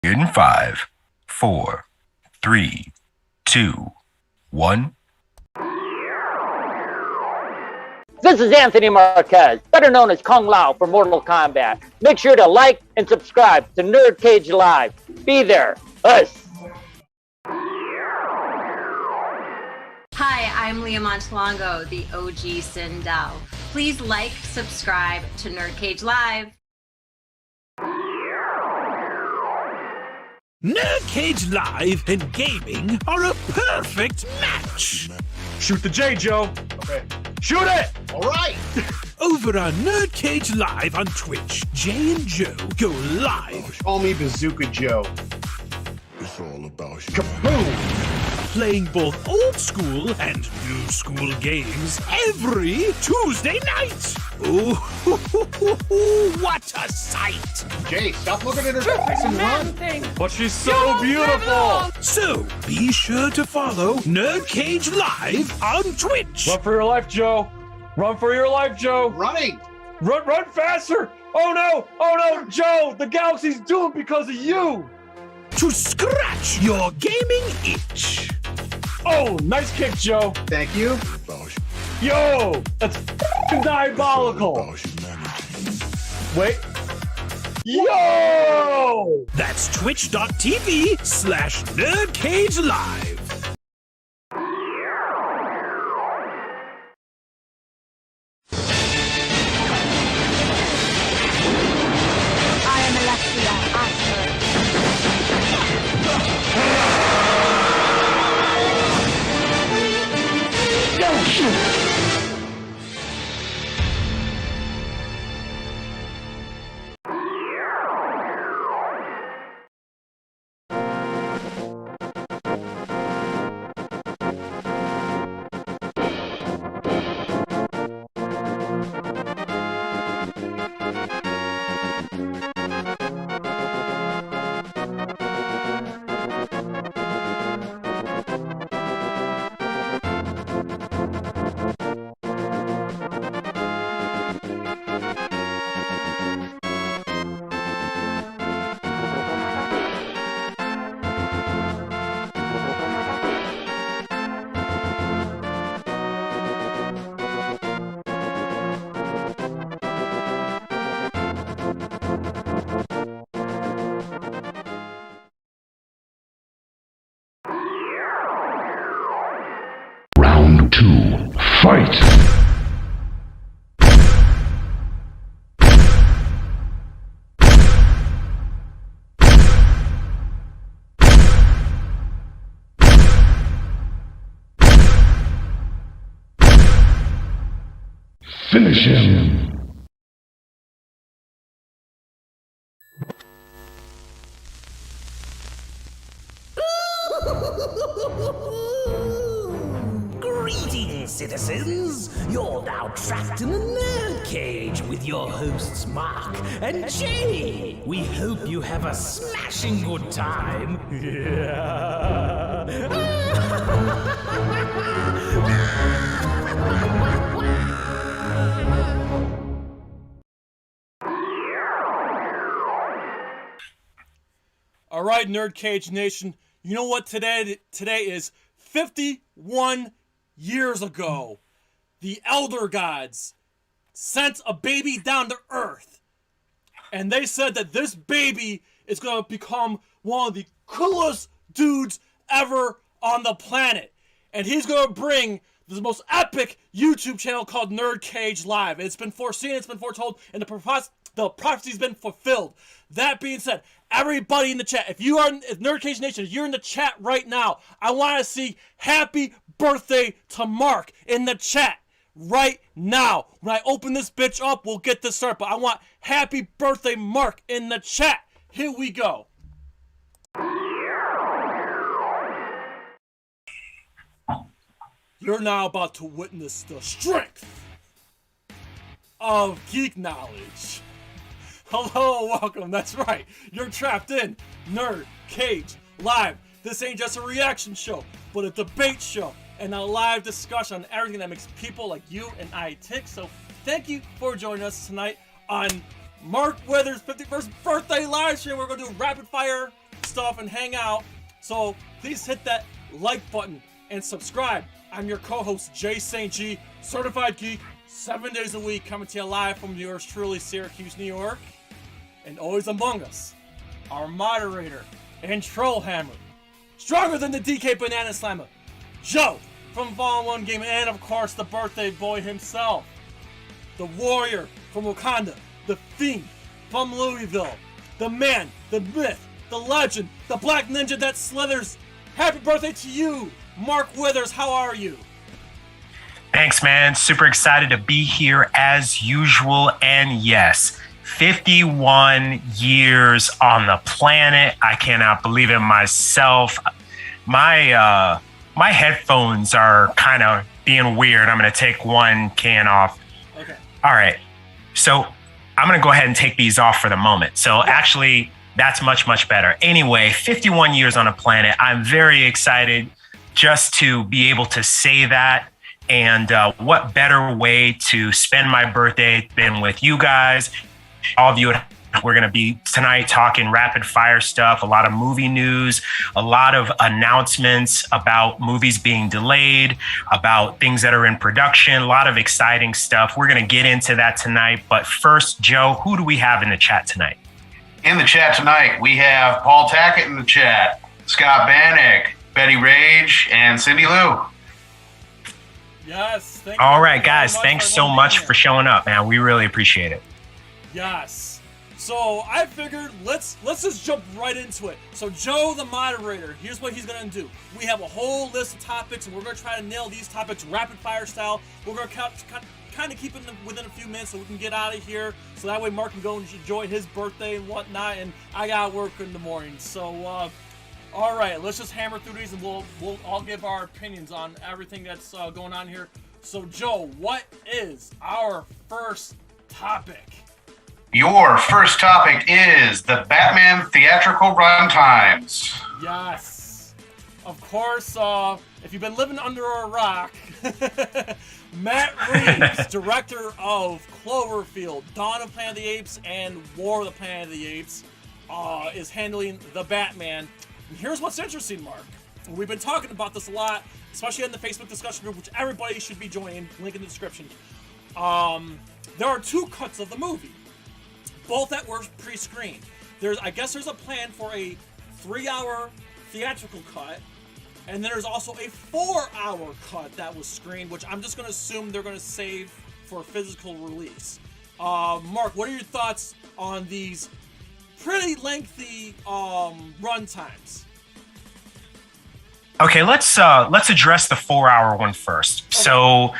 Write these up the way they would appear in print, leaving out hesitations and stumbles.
In 5, 4, 3, 2, 1. This is Anthony Marquez, better known as Kung Lao for Mortal Kombat. Make sure to like and subscribe to NerdCage Live. Be there. Us. Hi, I'm Leah Montalongo, the OG Sindel. Please like, subscribe to NerdCage Live. NerdCage Live and gaming are a perfect match. Shoot the J, Joe. Okay. Shoot it! All right. Over on NerdCage Live on Twitch, Jay and Joe go live. Call me Bazooka Joe. It's all about you. Kaboom! Playing both old school and new school games every Tuesday night. Ooh, what a sight! Jay, stop looking at her face and run. But she's so beautiful. So be sure to follow NerdCage Live on Twitch. Run for your life, Joe. Run for your life, Joe. Running. Run faster. Oh no, Joe. The galaxy's doomed because of you. To scratch your gaming itch. Oh, nice kick, Joe. Thank you. Yo, that's diabolical. Wait. Yo! That's twitch.tv/NerdCage Live. I am Alexia Ashford. Round 2, fight! Finish him! Greetings, citizens! You're now trapped in the nerd cage with your hosts Mark and Jay. We hope you have a smashing good time. All right, NerdCage Nation. You know what today is? 51 years ago, the Elder Gods sent a baby down to Earth. And they said that this baby is going to become one of the coolest dudes ever on the planet. And he's going to bring the most epic YouTube channel called NerdCage Live. It's been foreseen, it's been foretold, and the prophecy's been fulfilled. That being said, everybody in the chat, if NerdCage Nation, if you're in the chat right now, I want to see happy birthday to Marq in the chat right now. When I open this bitch up, we'll get this started, but I want happy birthday Marq in the chat. Here we go. You're now about to witness the strength of geek knowledge. Hello, welcome, that's right. You're trapped in NerdCage Live. This ain't just a reaction show, but a debate show and a live discussion on everything that makes people like you and I tick. So thank you for joining us tonight on Marq Weather's 51st birthday live stream. We're going to do rapid fire stuff and hang out. So please hit that like button and subscribe. I'm your co-host, Jay St. G, certified geek, 7 days a week, coming to you live from yours truly, Syracuse, New York. And always among us, our moderator and trollhammer, stronger than the DK Banana Slammer, Joe from Fallen One Game, and of course the birthday boy himself, the warrior from Wakanda, the fiend from Louisville, the man, the myth, the legend, the black ninja that slithers. Happy birthday to you, Mark Withers. How are you? Thanks, man. Super excited to be here as usual. And yes, 51 years on the planet. I cannot believe it myself. My headphones are kind of being weird. I'm going to take one can off. Okay. All right. So I'm going to go ahead and take these off for the moment. So actually, that's much, much better. Anyway, 51 years on a planet. I'm very excited just to be able to say that. And what better way to spend my birthday than with you guys? All of you, we're going to be tonight talking rapid fire stuff, a lot of movie news, a lot of announcements about movies being delayed, about things that are in production, a lot of exciting stuff. We're going to get into that tonight. But first, Joe, who do we have in the chat tonight? In the chat tonight, we have Paul Tackett in the chat, Scott Bannock, Betty Rage, and Cindy Lou. Yes. All right, guys. Thanks so much for showing up, man. We really appreciate it. Yes. So I figured let's just jump right into it. So Joe, the moderator, here's what he's gonna do. We have a whole list of topics, and we're gonna try to nail these topics rapid fire style. We're gonna kind of keep it within a few minutes so we can get out of here. So that way Mark can go and enjoy his birthday and whatnot. And I gotta work in the morning. So all right, let's just hammer through these, and we'll all give our opinions on everything that's going on here. So Joe, what is our first topic? Your first topic is the Batman theatrical runtimes. Yes. Of course, if you've been living under a rock, Matt Reeves, director of Cloverfield, Dawn of Planet of the Apes, and War of the Planet of the Apes, is handling the Batman. And here's what's interesting, Mark. We've been talking about this a lot, especially in the Facebook discussion group, which everybody should be joining, link in the description. There are two cuts of the movie, both that were pre-screened. I guess there's a plan for a 3-hour theatrical cut, and then there's also a 4-hour cut that was screened, which I'm just going to assume they're going to save for physical release. Mark, what are your thoughts on these pretty lengthy run times? Okay, let's address the 4-hour one first. Okay. So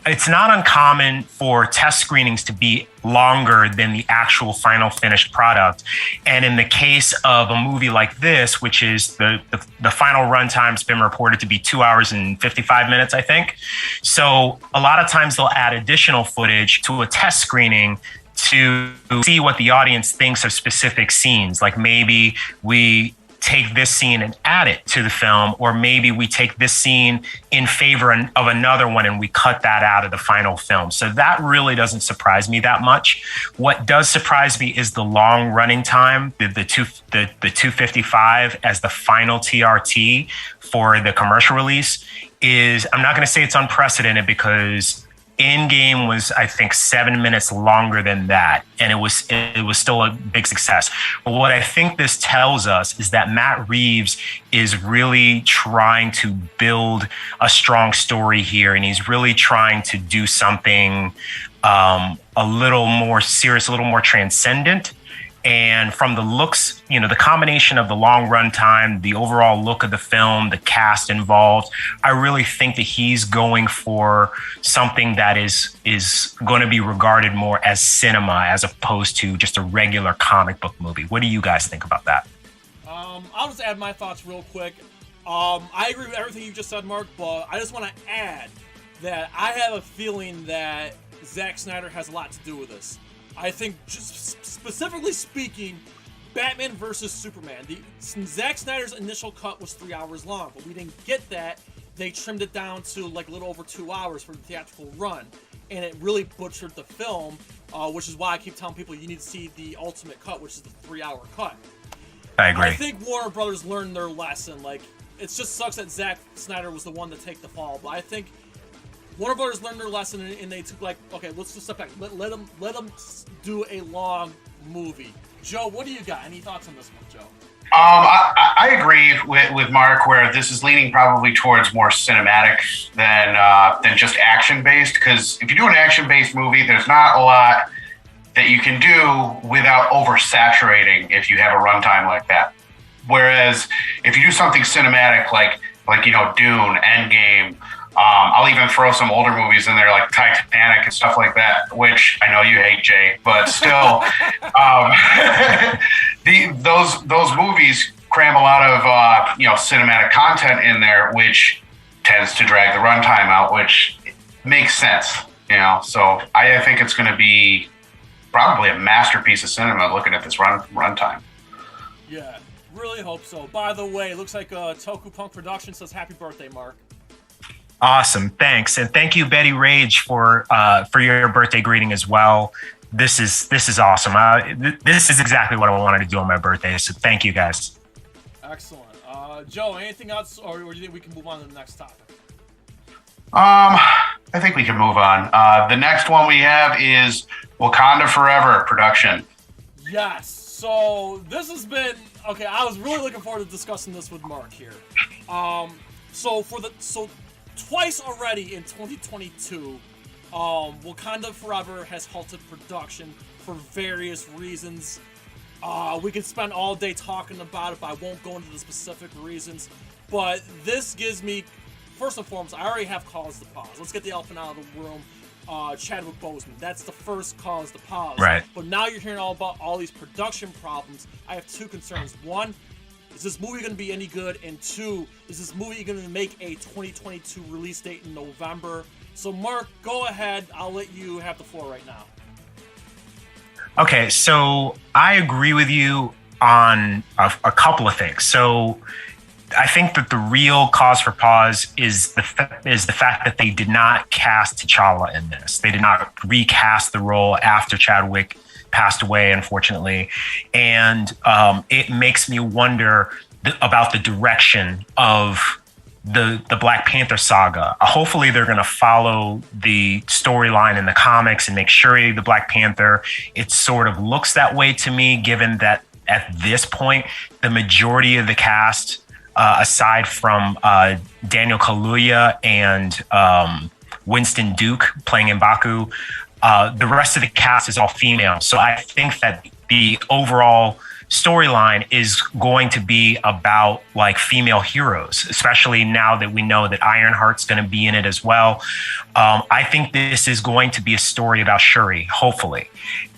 it's not uncommon for test screenings to be longer than the actual final finished product. And in the case of a movie like this, which is the final runtime's been reported to be 2 hours and 55 minutes, I think. So a lot of times they'll add additional footage to a test screening to see what the audience thinks of specific scenes. Like maybe we take this scene and add it to the film, or maybe we take this scene in favor of another one and we cut that out of the final film. So that really doesn't surprise me that much. What does surprise me is the long running time, the 255 as the final TRT for the commercial release is, I'm not going to say it's unprecedented because Endgame was, I think, 7 minutes longer than that, and it was still a big success. But what I think this tells us is that Matt Reeves is really trying to build a strong story here, and he's really trying to do something a little more serious, a little more transcendent. And from the looks, the combination of the long run time, the overall look of the film, the cast involved, I really think that he's going for something that is going to be regarded more as cinema as opposed to just a regular comic book movie. What do you guys think about that? I'll just add my thoughts real quick. I agree with everything you just said, Mark, but I just want to add that I have a feeling that Zack Snyder has a lot to do with this. I think, just specifically speaking, Batman vs. Superman. Zack Snyder's initial cut was 3 hours long, but we didn't get that. They trimmed it down to like a little over 2 hours for the theatrical run, and it really butchered the film, which is why I keep telling people you need to see the ultimate cut, which is the 3-hour cut. I agree. I think Warner Brothers learned their lesson. Like, it just sucks that Zack Snyder was the one to take the fall, but I think Warner Brothers learned their lesson, and they took, like, okay, let's just step back. Let them do a long movie. Joe, what do you got? Any thoughts on this one, Joe? I agree with Mark, where this is leaning probably towards more cinematic than just action-based, because if you do an action-based movie, there's not a lot that you can do without oversaturating if you have a runtime like that. Whereas if you do something cinematic like Dune, Endgame, I'll even throw some older movies in there like Titanic and stuff like that, which I know you hate, Jay, but still, those movies cram a lot of cinematic content in there, which tends to drag the runtime out, which makes sense, So I think it's going to be probably a masterpiece of cinema looking at this runtime. Yeah, really hope so. By the way, it looks like Toku Punk Productions says happy birthday, Mark. Awesome, thanks, and thank you, Betty Rage, for your birthday greeting as well. This is awesome. This is exactly what I wanted to do on my birthday. So thank you, guys. Excellent. Joe, anything else, or do you think we can move on to the next topic? I think we can move on. The next one we have is Wakanda Forever production. Yes. So this has been okay. I was really looking forward to discussing this with Mark here. So twice already in 2022, Wakanda Forever has halted production for various reasons. We could spend all day talking about it, but I won't go into the specific reasons. But this gives me, first and foremost, I already have cause to pause. Let's get the elephant out of the room. Chadwick Boseman. That's the first cause to pause. Right. But now you're hearing all about all these production problems. I have two concerns. One, is this movie going to be any good? And two, is this movie going to make a 2022 release date in November? So, Mark, go ahead. I'll let you have the floor right now. Okay, so I agree with you on a couple of things. So I think that the real cause for pause is the fact that they did not cast T'Challa in this. They did not recast the role after Chadwick passed away, unfortunately. And it makes me wonder about the direction of the Black Panther saga. Hopefully they're going to follow the storyline in the comics and make sure the Black Panther, it sort of looks that way to me, given that at this point, the majority of the cast, aside from Daniel Kaluuya and Winston Duke playing M'Baku, the rest of the cast is all female. So I think that the overall storyline is going to be about like female heroes, especially now that we know that Ironheart's going to be in it as well. I think this is going to be a story about Shuri, hopefully.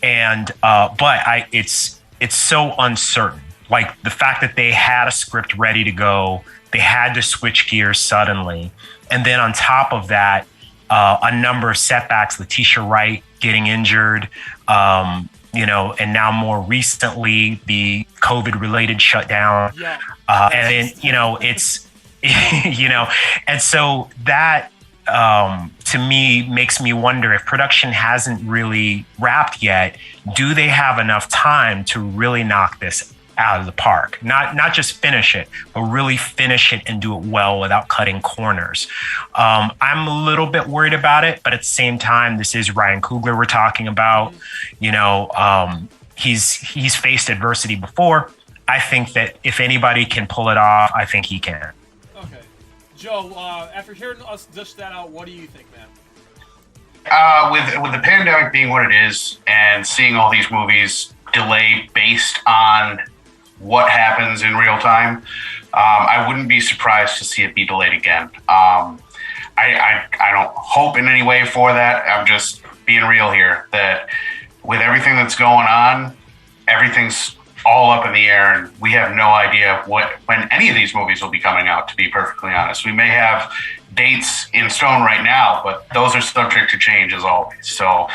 And but it's so uncertain. Like the fact that they had a script ready to go, they had to switch gears suddenly. And then on top of that, a number of setbacks, Letitia Wright getting injured, and now more recently, the COVID-related shutdown. Yeah. And then, it's, and so that to me makes me wonder if production hasn't really wrapped yet, do they have enough time to really knock this out of the park? Not just finish it, but really finish it and do it well without cutting corners. I'm a little bit worried about it, but at the same time, this is Ryan Coogler we're talking about. He's faced adversity before. I think that if anybody can pull it off, I think he can. Okay. Joe, after hearing us dish that out, what do you think, man? With the pandemic being what it is and seeing all these movies delay based on what happens in real time, I wouldn't be surprised to see it be delayed again. I don't hope in any way for that. I'm just being real here, that with everything that's going on, everything's all up in the air, and we have no idea when any of these movies will be coming out, to be perfectly honest. We may have dates in stone right now, but those are subject to change as always. So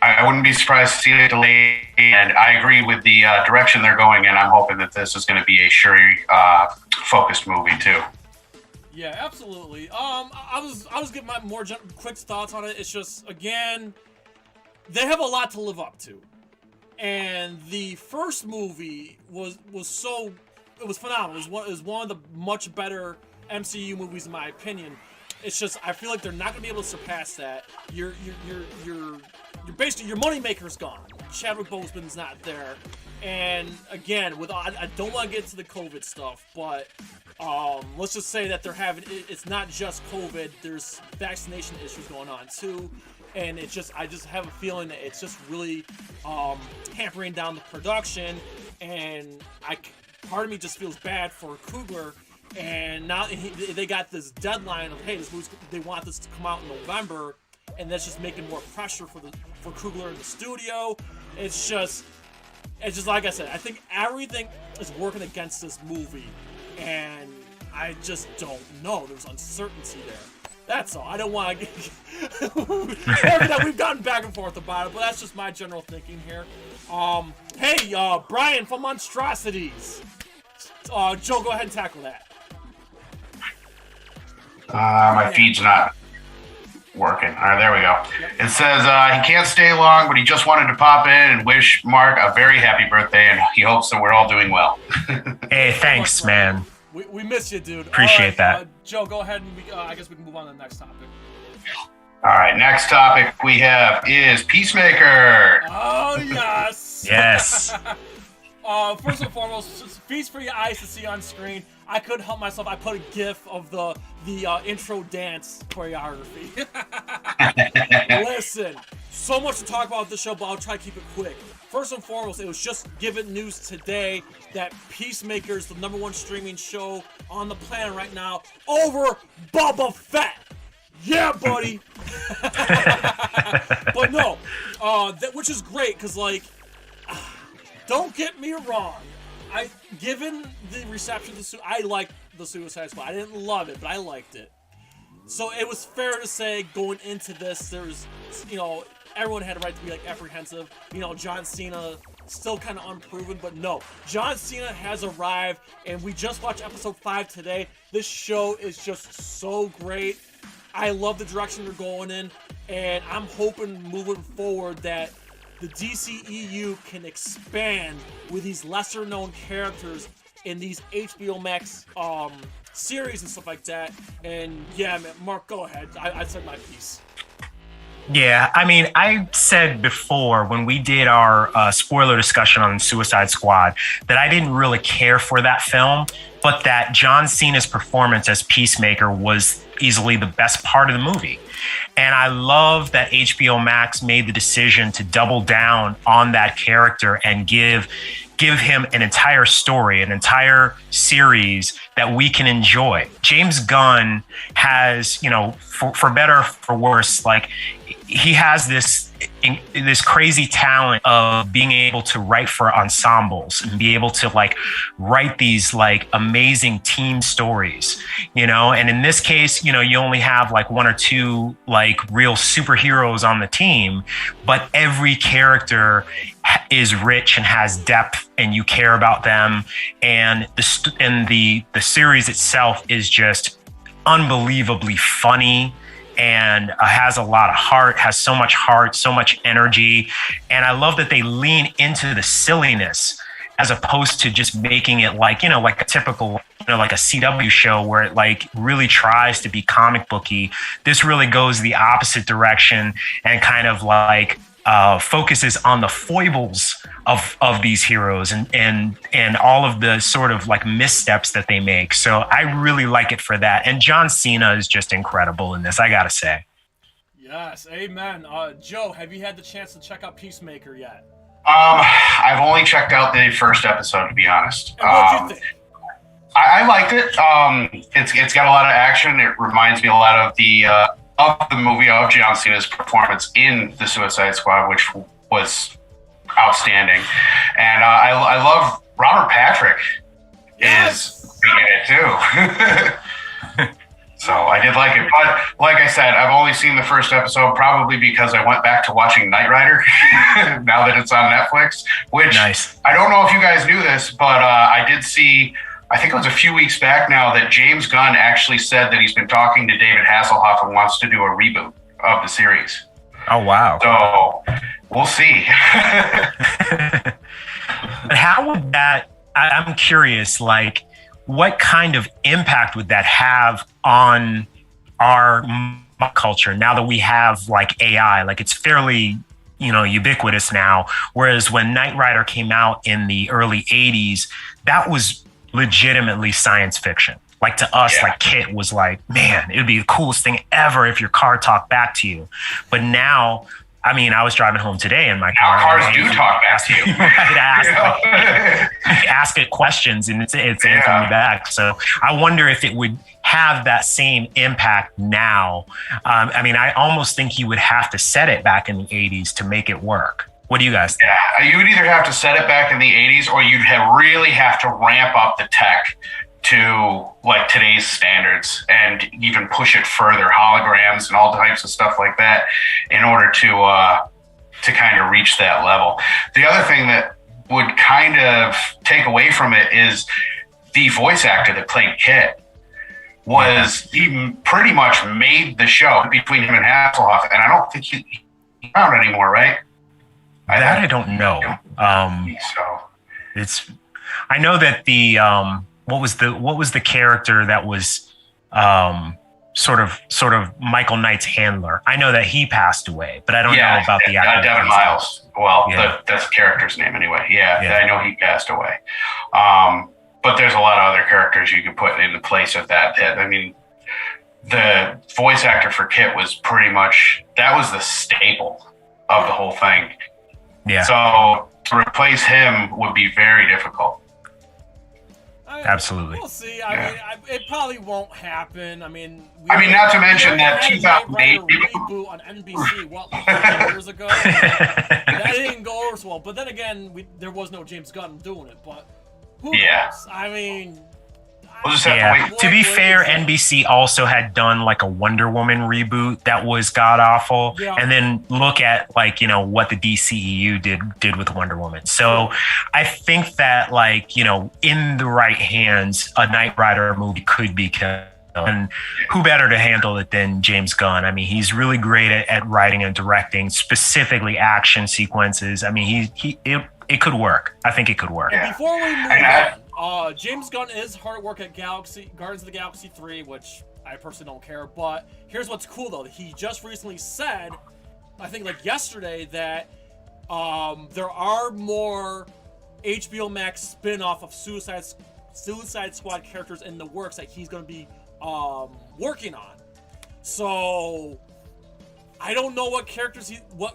I wouldn't be surprised to see it delayed, and I agree with the direction they're going in. I'm hoping that this is going to be a Shuri focused movie too. Yeah, absolutely. I was getting my more quick thoughts on it. It's just, again, they have a lot to live up to. And the first movie was so was phenomenal. It was one of the much better MCU movies in my opinion. It's just I feel like they're not gonna be able to surpass that. You're basically your moneymaker's gone. Chadwick Boseman's not there, and again, I don't want to get into the COVID stuff, but let's just say that it's not just COVID. There's vaccination issues going on too, and I just have a feeling that it's just really hampering down the production, and part of me just feels bad for Coogler. And now they got this deadline of, hey, they want this to come out in November, and that's just making more pressure for Coogler in the studio. It's just like I said, I think everything is working against this movie, and I just don't know. There's uncertainty there. That's all. I don't want to get... We've gotten back and forth about it, but that's just my general thinking here. Hey, Brian from Monstrosities. Joe, go ahead and tackle that. My feed's not working. All right, there we go. It says he can't stay long, but he just wanted to pop in and wish Marq a very happy birthday, and he hopes that we're all doing well. Hey, thanks, man. We miss you, dude. Appreciate that. Joe, go ahead and I guess we can move on to the next topic. All right, next topic we have is Peacemaker. Oh, yes. Yes. First and foremost, just feast for your eyes to see on screen. I couldn't help myself. I put a GIF of the intro dance choreography. Listen, so much to talk about this show, but I'll try to keep it quick. First and foremost, it was just given news today that Peacemaker is the #1 streaming show on the planet right now over Boba Fett. Yeah, buddy. But no, which is great because don't get me wrong. Given the reception I liked the Suicide Squad. I didn't love it, but I liked it. So it was fair to say going into this, there's, everyone had a right to be apprehensive. John Cena still kind of unproven, but no, John Cena has arrived, and we just watched episode 5 today. This show is just so great. I love the direction they're going in, and I'm hoping moving forward that the DCEU can expand with these lesser-known characters in these HBO Max series and stuff like that. And yeah, man, Marq, go ahead. I said my piece. Yeah, I mean, I said before when we did our spoiler discussion on Suicide Squad that I didn't really care for that film, but that John Cena's performance as Peacemaker was easily the best part of the movie. And I love that HBO Max made the decision to double down on that character and give him an entire story, an entire series that we can enjoy. James Gunn has, for better or for worse, he has this crazy talent of being able to write for ensembles and be able to write these amazing team stories, and in this case, you only have 1 or 2 real superheroes on the team, but every character is rich and has depth and you care about them. And the series itself is just unbelievably funny and has a lot of heart, has so much energy. And I love that they lean into the silliness as opposed to just making it like a typical, like a CW show where it really tries to be comic booky. This really goes the opposite direction and kind of focuses on the foibles of these heroes and all of the sort of missteps that they make. So I really like it for that. And John Cena is just incredible in this, I gotta say. Yes, amen. Joe, have you had the chance to check out Peacemaker yet? I've only checked out the first episode, to be honest. And what'd you think? I liked it. It's got a lot of action. It reminds me a lot of the movie of John Cena's performance in The Suicide Squad, which was outstanding. And I love Robert Patrick is in it too. So I did like it. But like I said, I've only seen the first episode probably because I went back to watching Knight Rider now that it's on Netflix, which nice. I don't know if you guys knew this, but I did see, I think it was a few weeks back now, that James Gunn actually said that he's been talking to David Hasselhoff and wants to do a reboot of the series. Oh, wow. So we'll see. But how would that I'm curious, like, what kind of impact would that have on our culture now that we have like AI? Like, it's fairly, ubiquitous now. Whereas when Knight Rider came out in the early 80s, that was legitimately science fiction. Like, to us, like, Kit was like, man, it would be the coolest thing ever if your car talked back to you. But now, I mean, I was driving home today in my car. Cars do talk back to you. Ask it questions and it's answering me back. So I wonder if it would have that same impact now. I mean, I almost think you would have to set it back in the 80s to make it work. What do you guys think? Yeah, you would either have to set it back in the 80s or you'd really have to ramp up the tech to like today's standards and even push it further, holograms and all types of stuff like that, in order to kind of reach that level. The other thing that would kind of take away from it is the voice actor that played Kit he pretty much made the show between him and Hasselhoff, and I don't think he's around anymore, right? I don't know. I know that the what was the character that was sort of Michael Knight's handler? I know that he passed away, but I don't know about the actor. Devin Miles. Well, that's the character's name anyway. Yeah, I know he passed away. But there's a lot of other characters you could put in the place of that. I mean, the voice actor for Kit was pretty much, that was the staple of the whole thing. Yeah. So to replace him would be very difficult. Absolutely. We'll see. I mean, it probably won't happen. I mean, not to mention that 2008 reboot on NBC, 5 years ago? That didn't go over so well. But then again, there was no James Gunn doing it. But who knows? I mean, we'll just have to wait. To be fair, NBC also had done like a Wonder Woman reboot that was god awful, and then look at like what the DCEU did with Wonder Woman. So I think that in the right hands, a Knight Rider movie could be killed. And who better to handle it than James Gunn? I mean, he's really great at writing and directing, specifically action sequences. I mean, it could work. I think it could work. Yeah. Before we move on, James Gunn is hard at work at Guardians of the Galaxy 3, which I personally don't care. But here's what's cool, though. He just recently said, I think like yesterday, that there are more HBO Max spin-off of Suicide Squad characters in the works that he's going to be working on. So I don't know what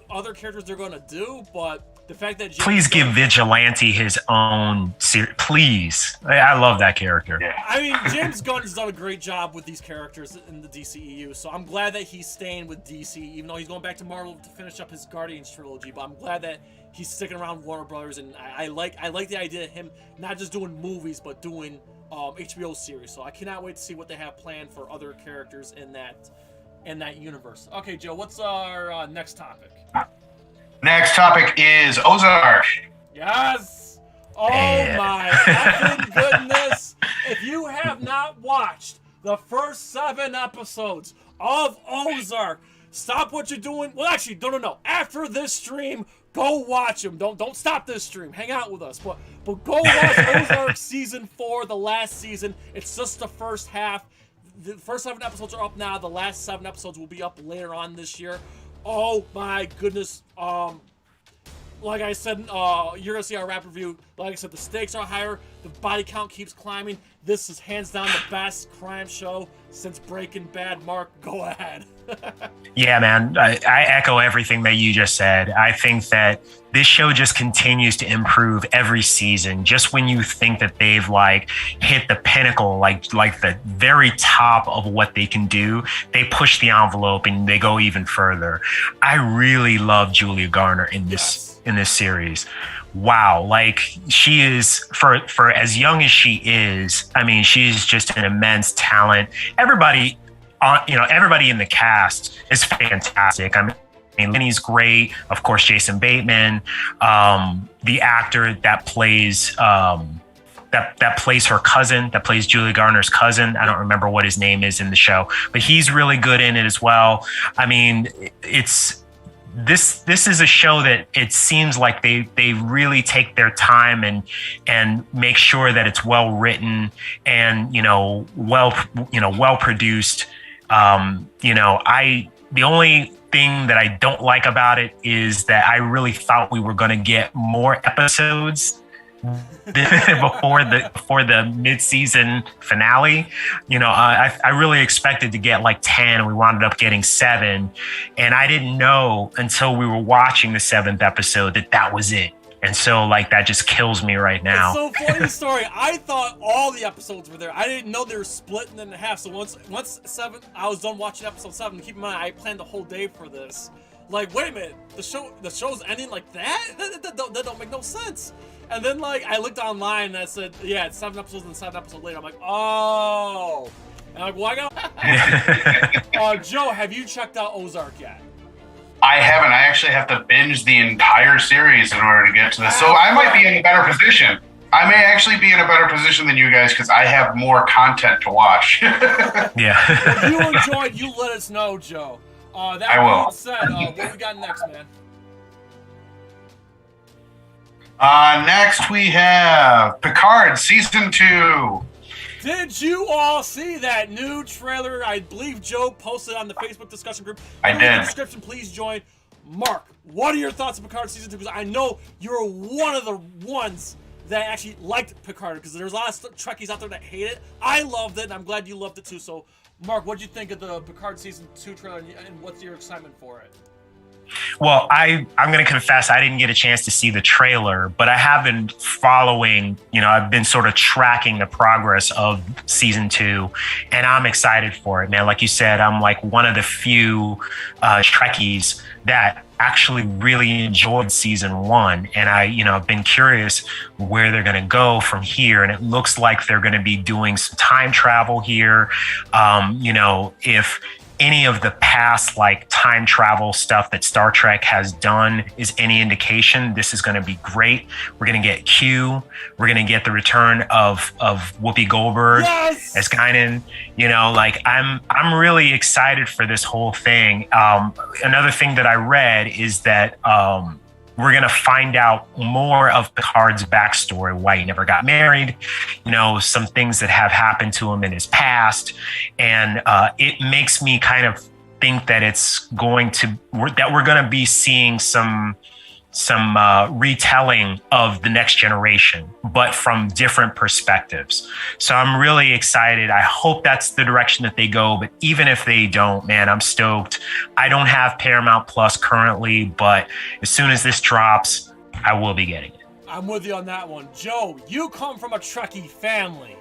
other characters they're going to do, but the fact that please give Vigilante his own series, please. I love that character. Yeah. I mean, James Gunn has done a great job with these characters in the DCEU, so I'm glad that he's staying with DC, even though he's going back to Marvel to finish up his Guardians trilogy. But I'm glad that he's sticking around Warner Brothers, and I like the idea of him not just doing movies but doing HBO series. So I cannot wait to see what they have planned for other characters in that universe. Okay, Joe, what's our next topic? Next topic is Ozark. Yes! Oh my effing goodness! If you have not watched the first 7 episodes of Ozark, stop what you're doing. Well, actually, no. After this stream, go watch them. Don't stop this stream. Hang out with us. But go watch Ozark Season 4, the last season. It's just the first half. The first 7 episodes are up now. The last 7 episodes will be up later on this year. Oh my goodness. Like I said, you're going to see our rapid review. Like I said, the stakes are higher. The body count keeps climbing. This is hands down the best crime show since Breaking Bad. Mark, go ahead. Yeah, man. I echo everything that you just said. I think that this show just continues to improve every season. Just when you think that they've hit the pinnacle, like the very top of what they can do, they push the envelope and they go even further. I really love Julia Garner in this series. Wow, she is for as young as she is. I mean, she's just an immense talent. Everybody in the cast is fantastic. I mean, Lenny's great. Of course, Jason Bateman, the actor that plays that plays her cousin, that plays Julia Garner's cousin. I don't remember what his name is in the show, but he's really good in it as well. I mean, this is a show that it seems like they really take their time and make sure that it's well written and well produced. The only thing that I don't like about it is that I really thought we were going to get more episodes before the mid-season finale. I really expected to get like 10, and we wound up getting 7, and I didn't know until we were watching the 7th episode that was it. And so, like, that just kills me right now. It's so funny story. I thought all the episodes were there. I didn't know they were splitting in half. So once 7, I was done watching episode 7. Keep in mind, I planned the whole day for this. Like, wait a minute, the show's ending like that? That don't make no sense. And then, like, I looked online and I said, yeah, it's 7 episodes and 7 episodes later. I'm like, oh. And I'm like, well, I got. Joe, have you checked out Ozark yet? I haven't. I actually have to binge the entire series in order to get to this. So I might be in a better position. I may actually be in a better position than you guys because I have more content to watch. Yeah. If you enjoyed, you let us know, Joe. That I will. being said, what we got next, man? Next we have Picard Season 2. Did you all see that new trailer? I believe Joe posted on the Facebook discussion group. I In did. the description, please join. Mark, what are your thoughts on Picard Season 2? Because I know you're one of the ones that actually liked Picard, because there's a lot of Trekkies out there that hate it. I loved it, and I'm glad you loved it too. So, Mark, what'd you think of the Picard Season 2 trailer, and what's your excitement for it? Well, I'm going to confess I didn't get a chance to see the trailer, but I have been following, I've been sort of tracking the progress of Season 2, and I'm excited for it, man. Like you said, I'm like one of the few Trekkies that actually really enjoyed Season 1, and I've been curious where they're going to go from here, and it looks like they're going to be doing some time travel here. If any of the past like time travel stuff that Star Trek has done is any indication, this is going to be great. We're going to get Q. We're going to get the return of Whoopi Goldberg as Guinan. I'm really excited for this whole thing. Another thing that I read is that we're going to find out more of Picard's backstory, why he never got married, some things that have happened to him in his past. And it makes me kind of think that we're going to be seeing some retelling of the next generation, but from different perspectives. So I'm really excited. I hope that's the direction that they go, but even if they don't, man, I'm stoked. I don't have Paramount Plus currently, but as soon as this drops, I will be getting it. I'm with you on that one. Joe, you come from a Trekkie family.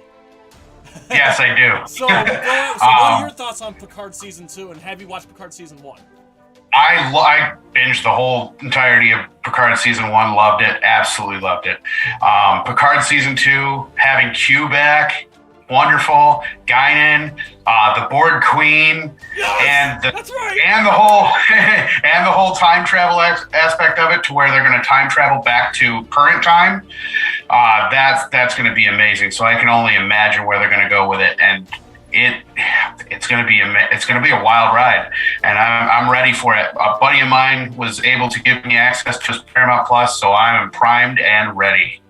Yes, I do. So what are your thoughts on Picard Season 2, and have you watched Picard Season 1? I binged the whole entirety of Picard Season 1, loved it, absolutely loved it. Picard Season 2, having Q back, wonderful. Guinan, the Borg Queen, and the whole time travel aspect of it, to where they're going to time travel back to current time. That's going to be amazing. So I can only imagine where they're going to go with it, and it's going to be a wild ride, and I'm ready for it. A buddy of mine was able to give me access to Paramount Plus, so I'm primed and ready.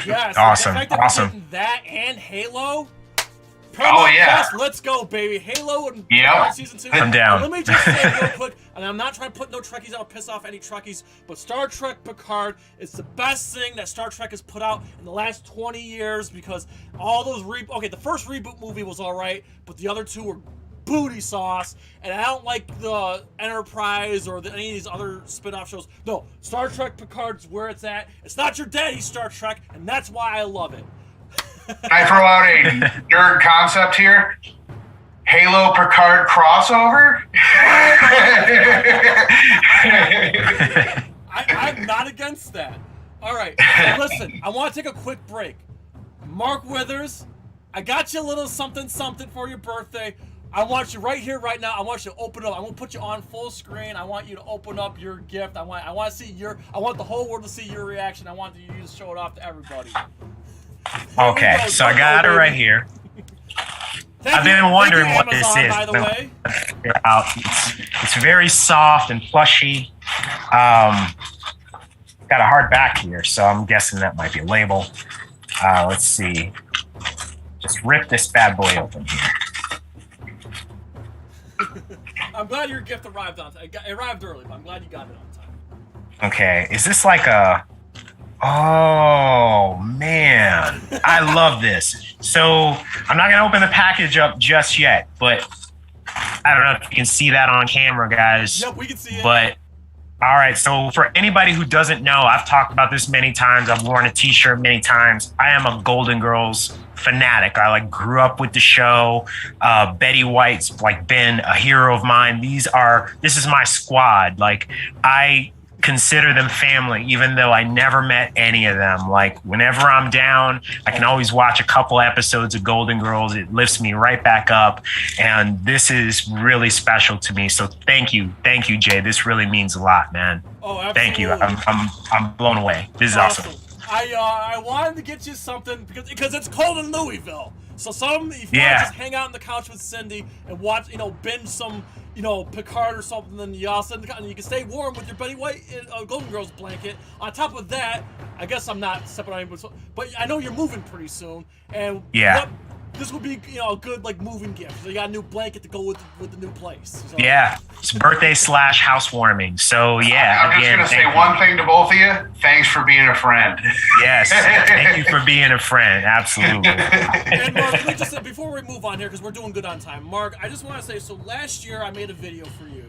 Yes, awesome. That and Halo. Paramount Plus, let's go, baby. Halo and Season 2. I'm down. Let me just say real quick, and I'm not trying to put no Trekkies out or piss off any Trekkies, but Star Trek Picard is the best thing that Star Trek has put out in the last 20 years, because all those the first reboot movie was all right, but the other two were booty sauce, and I don't like the Enterprise or any of these other spin-off shows. No, Star Trek Picard's where it's at. It's not your daddy's Star Trek, and that's why I love it. I throw out a nerd concept here. Halo Picard crossover? I'm not against that. All right, listen, I want to take a quick break. Mark Withers, I got you a little something for your birthday. I want you right here, right now. I want you to open up. I'm gonna put you on full screen. I want you to open up your gift. I want to see I want the whole world to see your reaction. I want you to show it off to everybody. Okay, so I got it right here. I've been wondering what this is. By the way. It's very soft and plushy. Got a hard back here, so I'm guessing that might be a label. Let's see. Just rip this bad boy open here. I'm glad your gift arrived on time. It arrived early, but I'm glad you got it on time. Okay, is this like a... Oh, man. I love this. So I'm not going to open the package up just yet, but I don't know if you can see that on camera, guys. Yep, we can see it. But all right, so for anybody who doesn't know, I've talked about this many times. I've worn a t-shirt many times. I am a Golden Girls fanatic. I grew up with the show. Betty White's been a hero of mine. This is my squad. I consider them family, even though I never met any of them. Whenever I'm down, I can always watch a couple episodes of Golden Girls. It lifts me right back up, and this is really special to me. So thank you, Jay. This really means a lot, man. Oh, absolutely. Thank you. I'm blown away. This is awesome. I wanted to get you something because it's cold in Louisville. So if you want to just hang out on the couch with Cindy and watch, binge some, Picard or something, then you can stay warm with your Betty White Golden Girls blanket. On top of that, I guess I'm not stepping on anybody, but I know you're moving pretty soon, and this would be a good moving gift. So you got a new blanket to go with the new place. So. Yeah, it's birthday / housewarming. So yeah, I'm just gonna say one thing to both of you. Thanks for being a friend. Yes, thank you for being a friend. Absolutely. And Mark, let me just say, before we move on here, because we're doing good on time, Mark, I just want to say, so last year I made a video for you,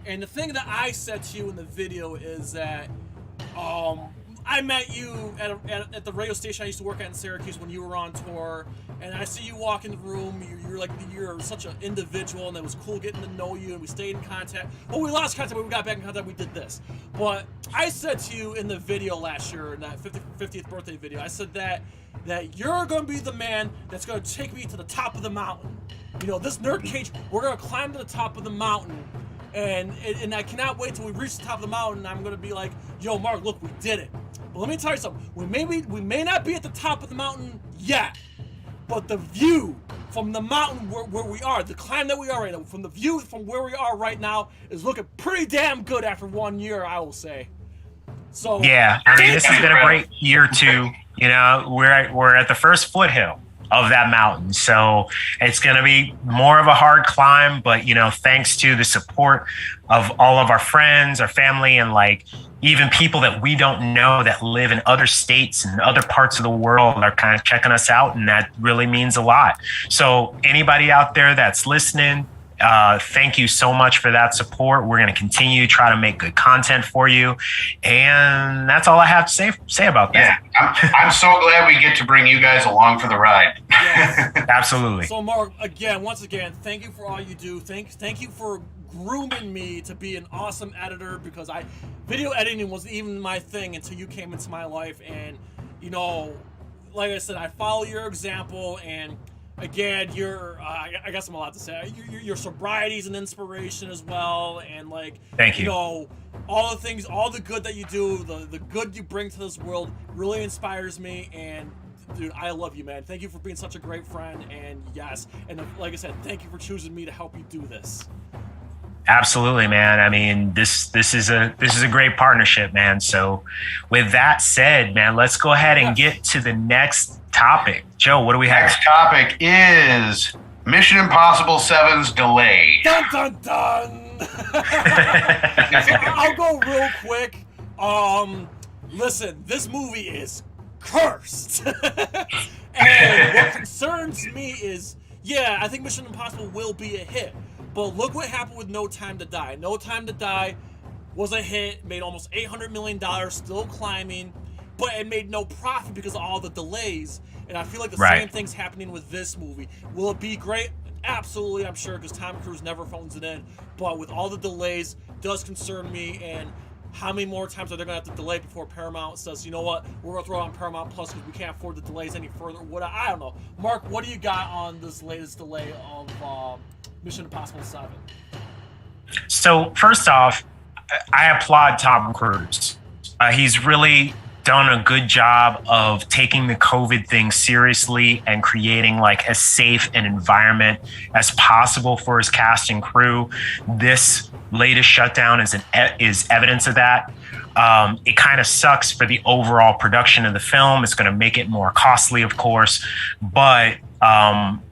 and the thing that I said to you in the video is that I met you at the radio station I used to work at in Syracuse when you were on tour, and I see you walk in the room. You're such an individual, and it was cool getting to know you, and we stayed in contact. Well, we lost contact, but we got back in contact. We did this, but I said to you in the video last year, in that 50th birthday video, I said that you're going to be the man that's going to take me to the top of the mountain. This NerdCage, we're going to climb to the top of the mountain. And I cannot wait till we reach the top of the mountain. I'm going to be like, yo, Mark, look, we did it. But let me tell you something. We may not be at the top of the mountain yet, but the view from the mountain where we are, the climb that we are right now, from the view from where we are right now is looking pretty damn good after 1 year, I will say. So yeah, this has been a great year too. We're at the first foothill of that mountain, so it's going to be more of a hard climb, but thanks to the support of all of our friends, our family, and even people that we don't know that live in other states and other parts of the world are kind of checking us out, and that really means a lot. So anybody out there that's listening, thank you so much for that support. We're going to continue to try to make good content for you, and that's all I have to say about that. Yeah, I'm so glad we get to bring you guys along for the ride. Yes. Absolutely. So Mark, once again, thank you for all you do. Thank you for grooming me to be an awesome editor, because video editing wasn't even my thing until you came into my life, and like I said, I follow your example, and again, I guess I'm allowed to say, your sobriety is an inspiration as well, and thank you. All the things, all the good that you do, the good you bring to this world really inspires me, and dude, I love you, man. Thank you for being such a great friend, and like I said, thank you for choosing me to help you do this. Absolutely, man. I mean, this is a great partnership, man. So with that said, man, let's go ahead and get to the next topic. Joe, what do we have? Next topic is Mission Impossible 7's delay. Dun, dun, dun. I'll go real quick. Listen, this movie is cursed. And what concerns me is, I think Mission Impossible will be a hit. But look what happened with No Time to Die. No Time to Die was a hit, made almost $800 million, still climbing, but it made no profit because of all the delays. And I feel like the same thing's happening with this movie. Will it be great? Absolutely, I'm sure, because Tom Cruise never phones it in. But with all the delays, does concern me. And how many more times are they going to have to delay before Paramount says, you know what, we're going to throw it on Paramount Plus because we can't afford the delays any further? I don't know. Mark, what do you got on this latest delay of Mission Impossible 7? So first off, I applaud Tom Cruise. He's really done a good job of taking the COVID thing seriously and creating like as safe an environment as possible for his cast and crew. This latest shutdown is evidence of that. It kind of sucks for the overall production of the film. It's going to make it more costly, of course, but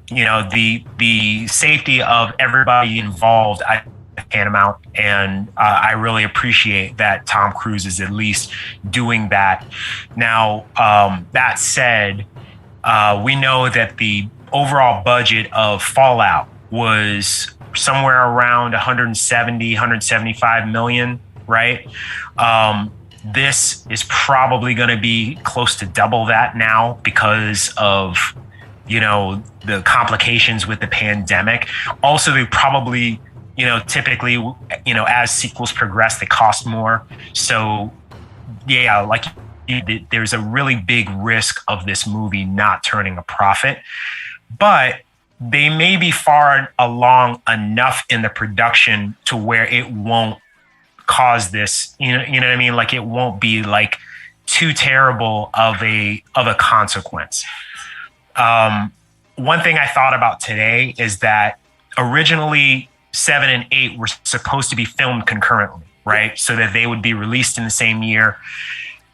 the safety of everybody involved, paramount, and I really appreciate that Tom Cruise is at least doing that. Now, that said, we know that the overall budget of Fallout was somewhere around 175 million, right? This is probably going to be close to double that now because of, the complications with the pandemic. Also, they probably, typically, as sequels progress, they cost more. So, yeah, like there's a really big risk of this movie not turning a profit. But they may be far along enough in the production to where it won't cause this, you know what I mean? Like it won't be like too terrible of a consequence. One thing I thought about today is that originally 7 and 8 were supposed to be filmed concurrently, right? So that they would be released in the same year.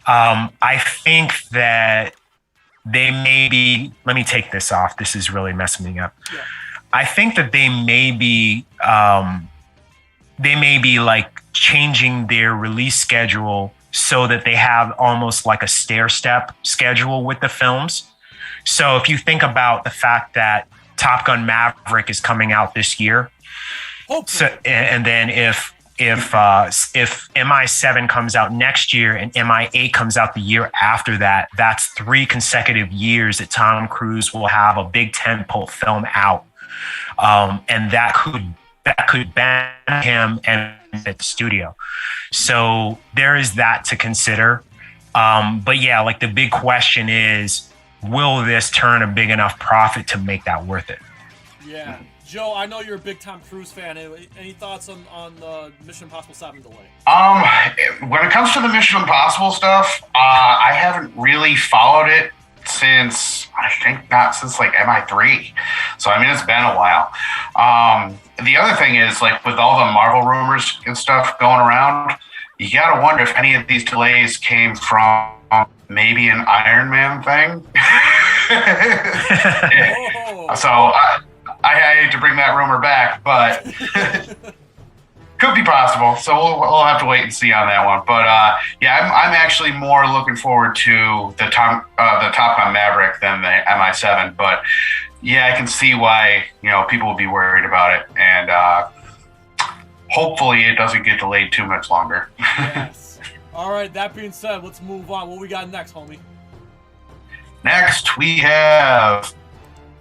I think that they may be, let me take this off. This is really messing me up. Yeah. I think that they may be like changing their release schedule so that they have almost like a stair-step schedule with the films. So if you think about the fact that Top Gun Maverick is coming out this year, so, and then if MI7 comes out next year and MI8 comes out the year after that, that's 3 consecutive years that Tom Cruise will have a big tentpole film out, and that could ban him and at the studio. So there is that to consider. But yeah, like the big question is, will this turn a big enough profit to make that worth it? Yeah. Joe, I know you're a big Tom Cruise fan. Any thoughts on the Mission Impossible 7 delay? When it comes to the Mission Impossible stuff, I haven't really followed it since like MI3. So, I mean, it's been a while. The other thing is, like, with all the Marvel rumors and stuff going around, you got to wonder if any of these delays came from maybe an Iron Man thing. So I hate to bring that rumor back, but could be possible. So we'll have to wait and see on that one. But yeah, I'm actually more looking forward to the Top Gun Maverick than the MI7. But yeah, I can see why people will be worried about it, and hopefully it doesn't get delayed too much longer. Yes. All right, that being said, let's move on. What we got next, homie? Next, we have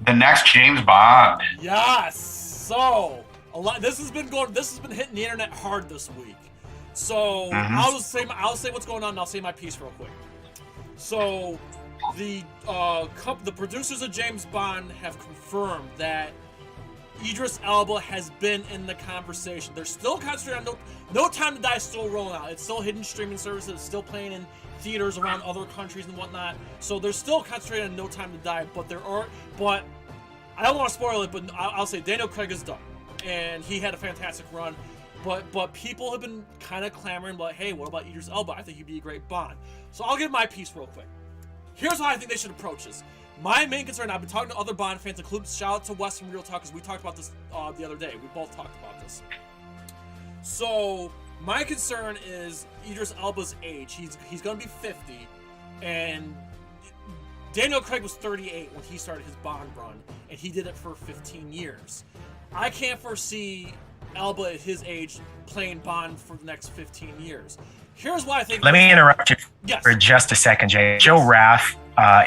the next James Bond. Yes. So, this has been hitting the internet hard this week. So, I'll say what's going on, and I'll say my piece real quick. So, the producers of James Bond have confirmed that Idris Elba has been in the conversation. They're still concentrating on No Time to Die is still rolling out. It's still hitting streaming services. It's still playing in theaters around other countries and whatnot. So they're still concentrating on No Time to Die. But I don't want to spoil it, but I'll say Daniel Craig is done, and he had a fantastic run. But people have been kind of clamoring like, hey, what about Idris Elba? I think he'd be a great Bond. So I'll give my piece real quick. Here's how I think they should approach this. My main concern, I've been talking to other Bond fans, including shout out to Wes from Real Talk, because we talked about this the other day. We both talked about this. So my concern is Idris Elba's age. He's going to be 50, and Daniel Craig was 38 when he started his Bond run, and he did it for 15 years. I can't foresee Elba at his age playing Bond for the next 15 years. Here's why I think. Let me interrupt you for just a second, Jay. Joe Raff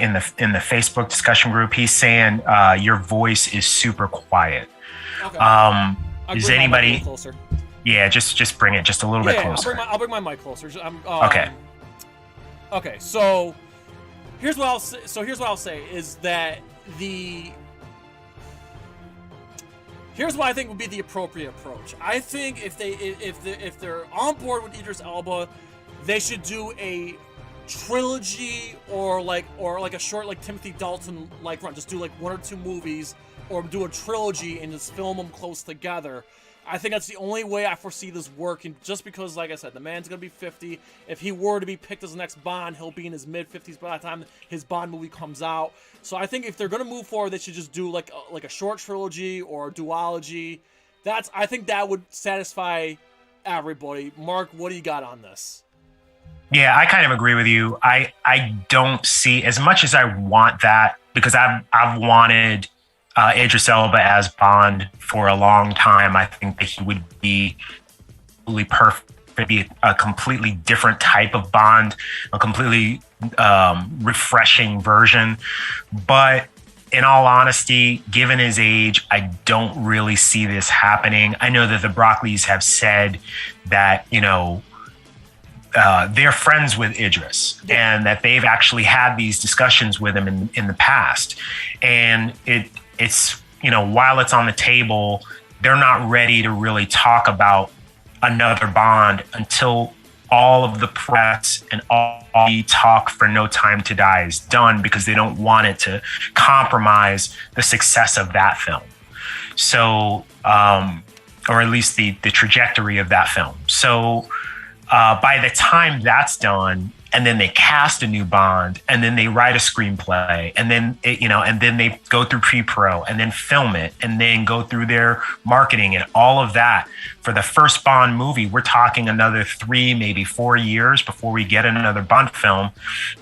in the Facebook discussion group, he's saying your voice is super quiet. Okay. Is anybody closer? Yeah, just bring it just a little bit closer. I'll bring my mic closer. Okay. Okay. So here's what I'll say is that here's what I think would be the appropriate approach. I think if they're on board with Idris Elba, they should do a trilogy or like a short like Timothy Dalton like run, just do like 1 or 2 movies, or do a trilogy and just film them close together. I think that's the only way I foresee this working, just because, like I said, the man's going to be 50. If he were to be picked as the next Bond, he'll be in his mid-50s by the time his Bond movie comes out. So I think if they're going to move forward, they should just do like a short trilogy or a duology. I think that would satisfy everybody. Mark, what do you got on this? Yeah, I kind of agree with you. I don't see, as much as I want that, because I've wanted Idris Elba as Bond for a long time. I think that he would be really perfect, be a completely different type of Bond, a completely refreshing version. But in all honesty, given his age, I don't really see this happening. I know that the Broccoli's have said that, they're friends with Idris, and that they've actually had these discussions with him in the past. And it's, while it's on the table, they're not ready to really talk about another Bond until all of the press and all the talk for No Time to Die is done, because they don't want it to compromise the success of that film. So, or at least the trajectory of that film. So by the time that's done, and then they cast a new Bond, and then they write a screenplay, and then and then they go through pre-pro, and then film it, and then go through their marketing and all of that. For the first Bond movie, we're talking another 3, maybe 4 years before we get another Bond film,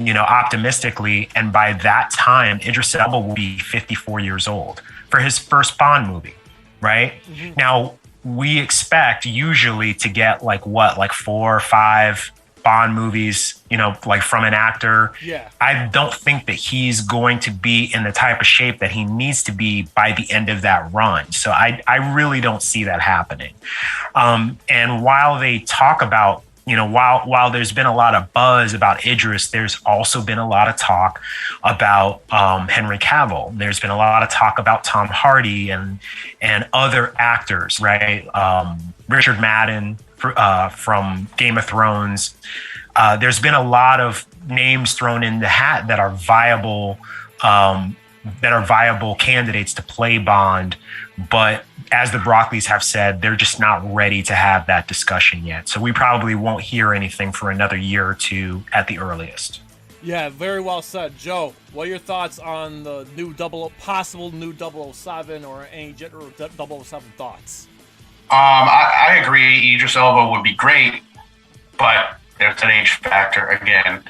optimistically. And by that time, Idris Elba will be 54 years old for his first Bond movie, right? Mm-hmm. Now, we expect usually to get like 4 or 5 Bond movies, from an actor. Yeah. I don't think that he's going to be in the type of shape that he needs to be by the end of that run. So I really don't see that happening. And while they talk about, while there's been a lot of buzz about Idris, there's also been a lot of talk about Henry Cavill. There's been a lot of talk about Tom Hardy and other actors, right? Richard Madden from Game of Thrones. There's been a lot of names thrown in the hat that are viable candidates to play Bond, but as the Broccoli's have said, they're just not ready to have that discussion yet. So we probably won't hear anything for another year or two at the earliest. Yeah, very well said. Joe, what are your thoughts on the possible new 007 or any general 007 thoughts? I agree. Idris Elba would be great, but there's an age factor again.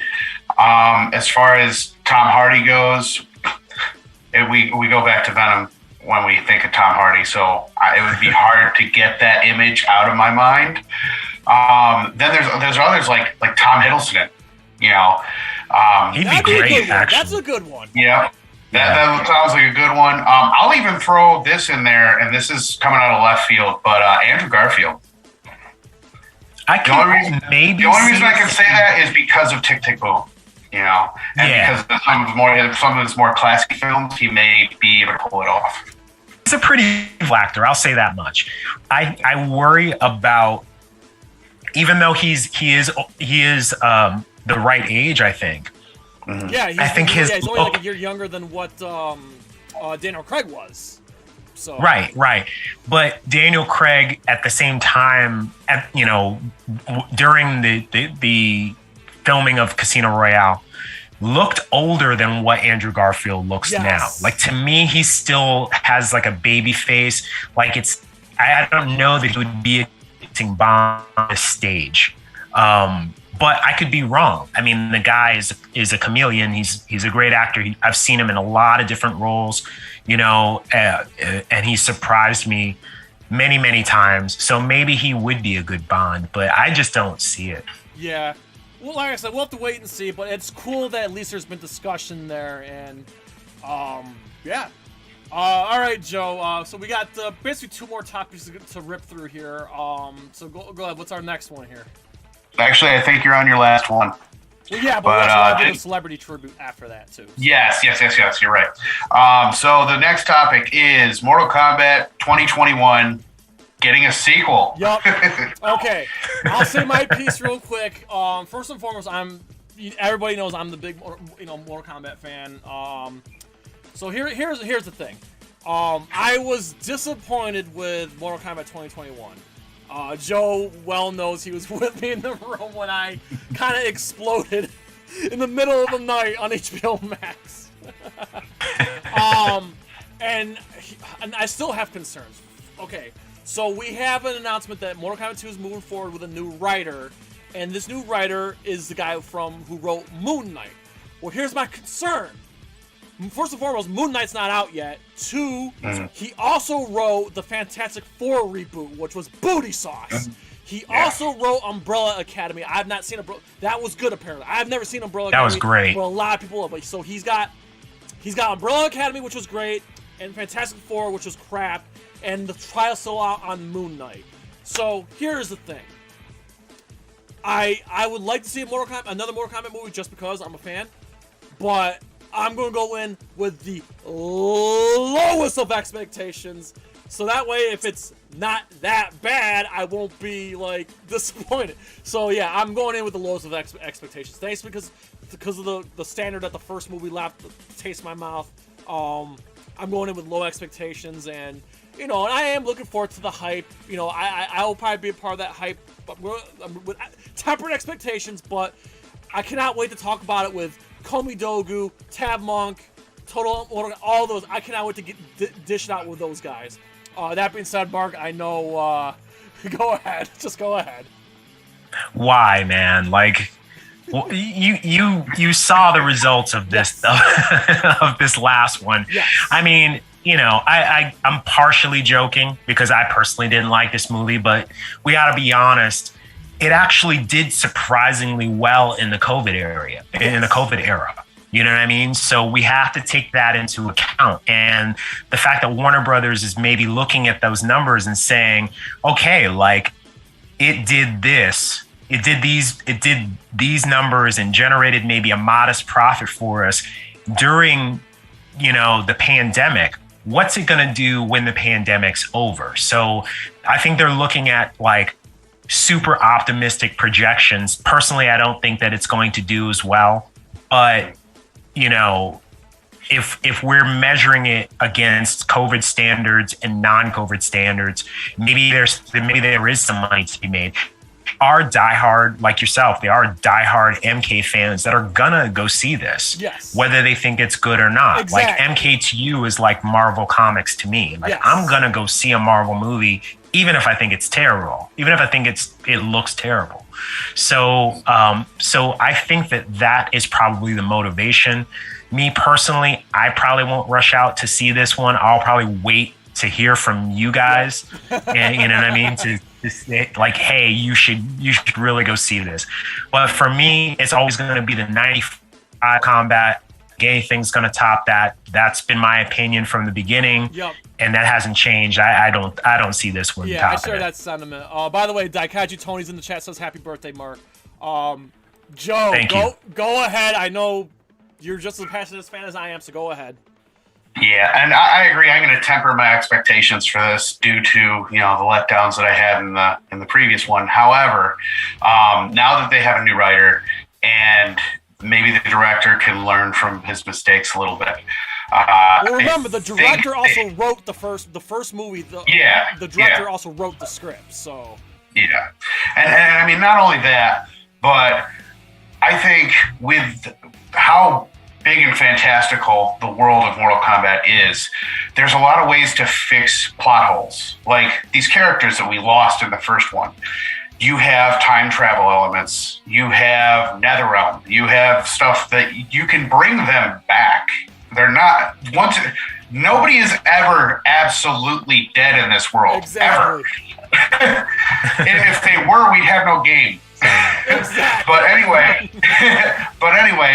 As far as Tom Hardy goes, we go back to Venom when we think of Tom Hardy, so it would be hard to get that image out of my mind. Then there's others like Tom Hiddleston. He'd be great. Actually, that's a good one. Yeah. That sounds like a good one. I'll even throw this in there, and this is coming out of left field, but Andrew Garfield. The only reason I can say that is because of Tick, Tick, Boom. Because of some of his more classic films, he may be able to pull it off. He's a pretty evil actor, I'll say that much. I worry about, even though he is the right age, I think. Mm-hmm. Yeah, he's only like a year younger than what Daniel Craig was. So Right. But Daniel Craig, at the same time, during the filming of Casino Royale, looked older than what Andrew Garfield looks now. Like, to me, he still has like a baby face. Like, I don't know that he would be acting Bond on this stage. But I could be wrong. I mean, the guy is a chameleon. He's a great actor. I've seen him in a lot of different roles, and he surprised me many, many times. So maybe he would be a good Bond, but I just don't see it. Yeah. Well, like I said, we'll have to wait and see, but it's cool that at least there's been discussion there, and yeah. All right, Joe. So we got basically 2 more topics to rip through here. So go ahead. What's our next one here? Actually, I think you're on your last one. Well, yeah, but we'll do a celebrity tribute after that, too. So. Yes, you're right. So the next topic is Mortal Kombat 2021 getting a sequel. Yup. Okay, I'll say my piece real quick. First and foremost, I'm everybody knows I'm the big, Mortal Kombat fan. So here's the thing. I was disappointed with Mortal Kombat 2021. Joe well knows he was with me in the room when I kind of exploded in the middle of the night on HBO Max. And I still have concerns. Okay, so we have an announcement that Mortal Kombat 2 is moving forward with a new writer, and this new writer is the guy who wrote Moon Knight. Well, here's my concern. First and foremost, Moon Knight's not out yet. 2, he also wrote the Fantastic Four reboot, which was booty sauce. He also wrote Umbrella Academy. I've not seen Umbrella. That was good, apparently. I've never seen Umbrella Academy. That was great. But a lot of people love it. So he's got Umbrella Academy, which was great, and Fantastic Four, which was crap, and the trial's still out on Moon Knight. So here's the thing. I would like to see another Mortal Kombat movie just because I'm a fan, but I'm going to go in with the lowest of expectations, so that way if it's not that bad, I won't be, like, disappointed. So yeah, I'm going in with the lowest of expectations. Thanks because of the standard that the first movie left to taste my mouth. I'm going in with low expectations, and and I am looking forward to the hype. I will probably be a part of that hype, but with tempered expectations. But I cannot wait to talk about it with Komi Dogu, Tab Monk, Total, all those. I cannot wait to dish it out with those guys. That being said, Mark, I know. Go ahead. Just go ahead. Why, man? Like, well, you saw the results of this of this last one. Yes. I mean, I'm partially joking because I personally didn't like this movie, but we got to be honest. It actually did surprisingly well in the COVID era. You know what I mean? So we have to take that into account. And the fact that Warner Brothers is maybe looking at those numbers and saying, okay, like it did this, it did these numbers and generated maybe a modest profit for us during, the pandemic. What's it going to do when the pandemic's over? So I think they're looking at like super optimistic projections. Personally, I don't think that it's going to do as well, but if we're measuring it against COVID standards and non-COVID standards, maybe there is some money to be made. Are diehard, like yourself, they are diehard MK fans that are gonna go see this, yes, whether they think it's good or not. Exactly. Like MK to you is like Marvel Comics to me. Like, yes, I'm gonna go see a Marvel movie, even if I think it's terrible, even if I think it looks terrible. So I think that is probably the motivation. Me personally, I probably won't rush out to see this one. I'll probably wait to hear from you guys, and you know what I mean, to say, like, hey, you should really go see this. But for me, it's always going to be the 95 combat. Anything's going to top that. That's been my opinion from the beginning. Yep. And that hasn't changed. I don't see this one. Yeah, I share that sentiment. By the way, Daikaiju Tony's in the chat, says happy birthday, Mark. Joe, go ahead. I know you're just as passionate a fan as I am, so go ahead. Yeah, and I agree. I'm going to temper my expectations for this due to the letdowns that I had in the previous one. However, now that they have a new writer and maybe the director can learn from his mistakes a little bit. Well, remember, the director also wrote the first movie. The director also wrote the script. So yeah, and I mean, not only that, but I think with how big and fantastical the world of Mortal Kombat is, there's a lot of ways to fix plot holes. Like these characters that we lost in the first one. You have time travel elements. You have Netherrealm. You have stuff that you can bring them back. They're not nobody is ever absolutely dead in this world. Exactly. Ever. If they were, we'd have no game. Exactly. But anyway,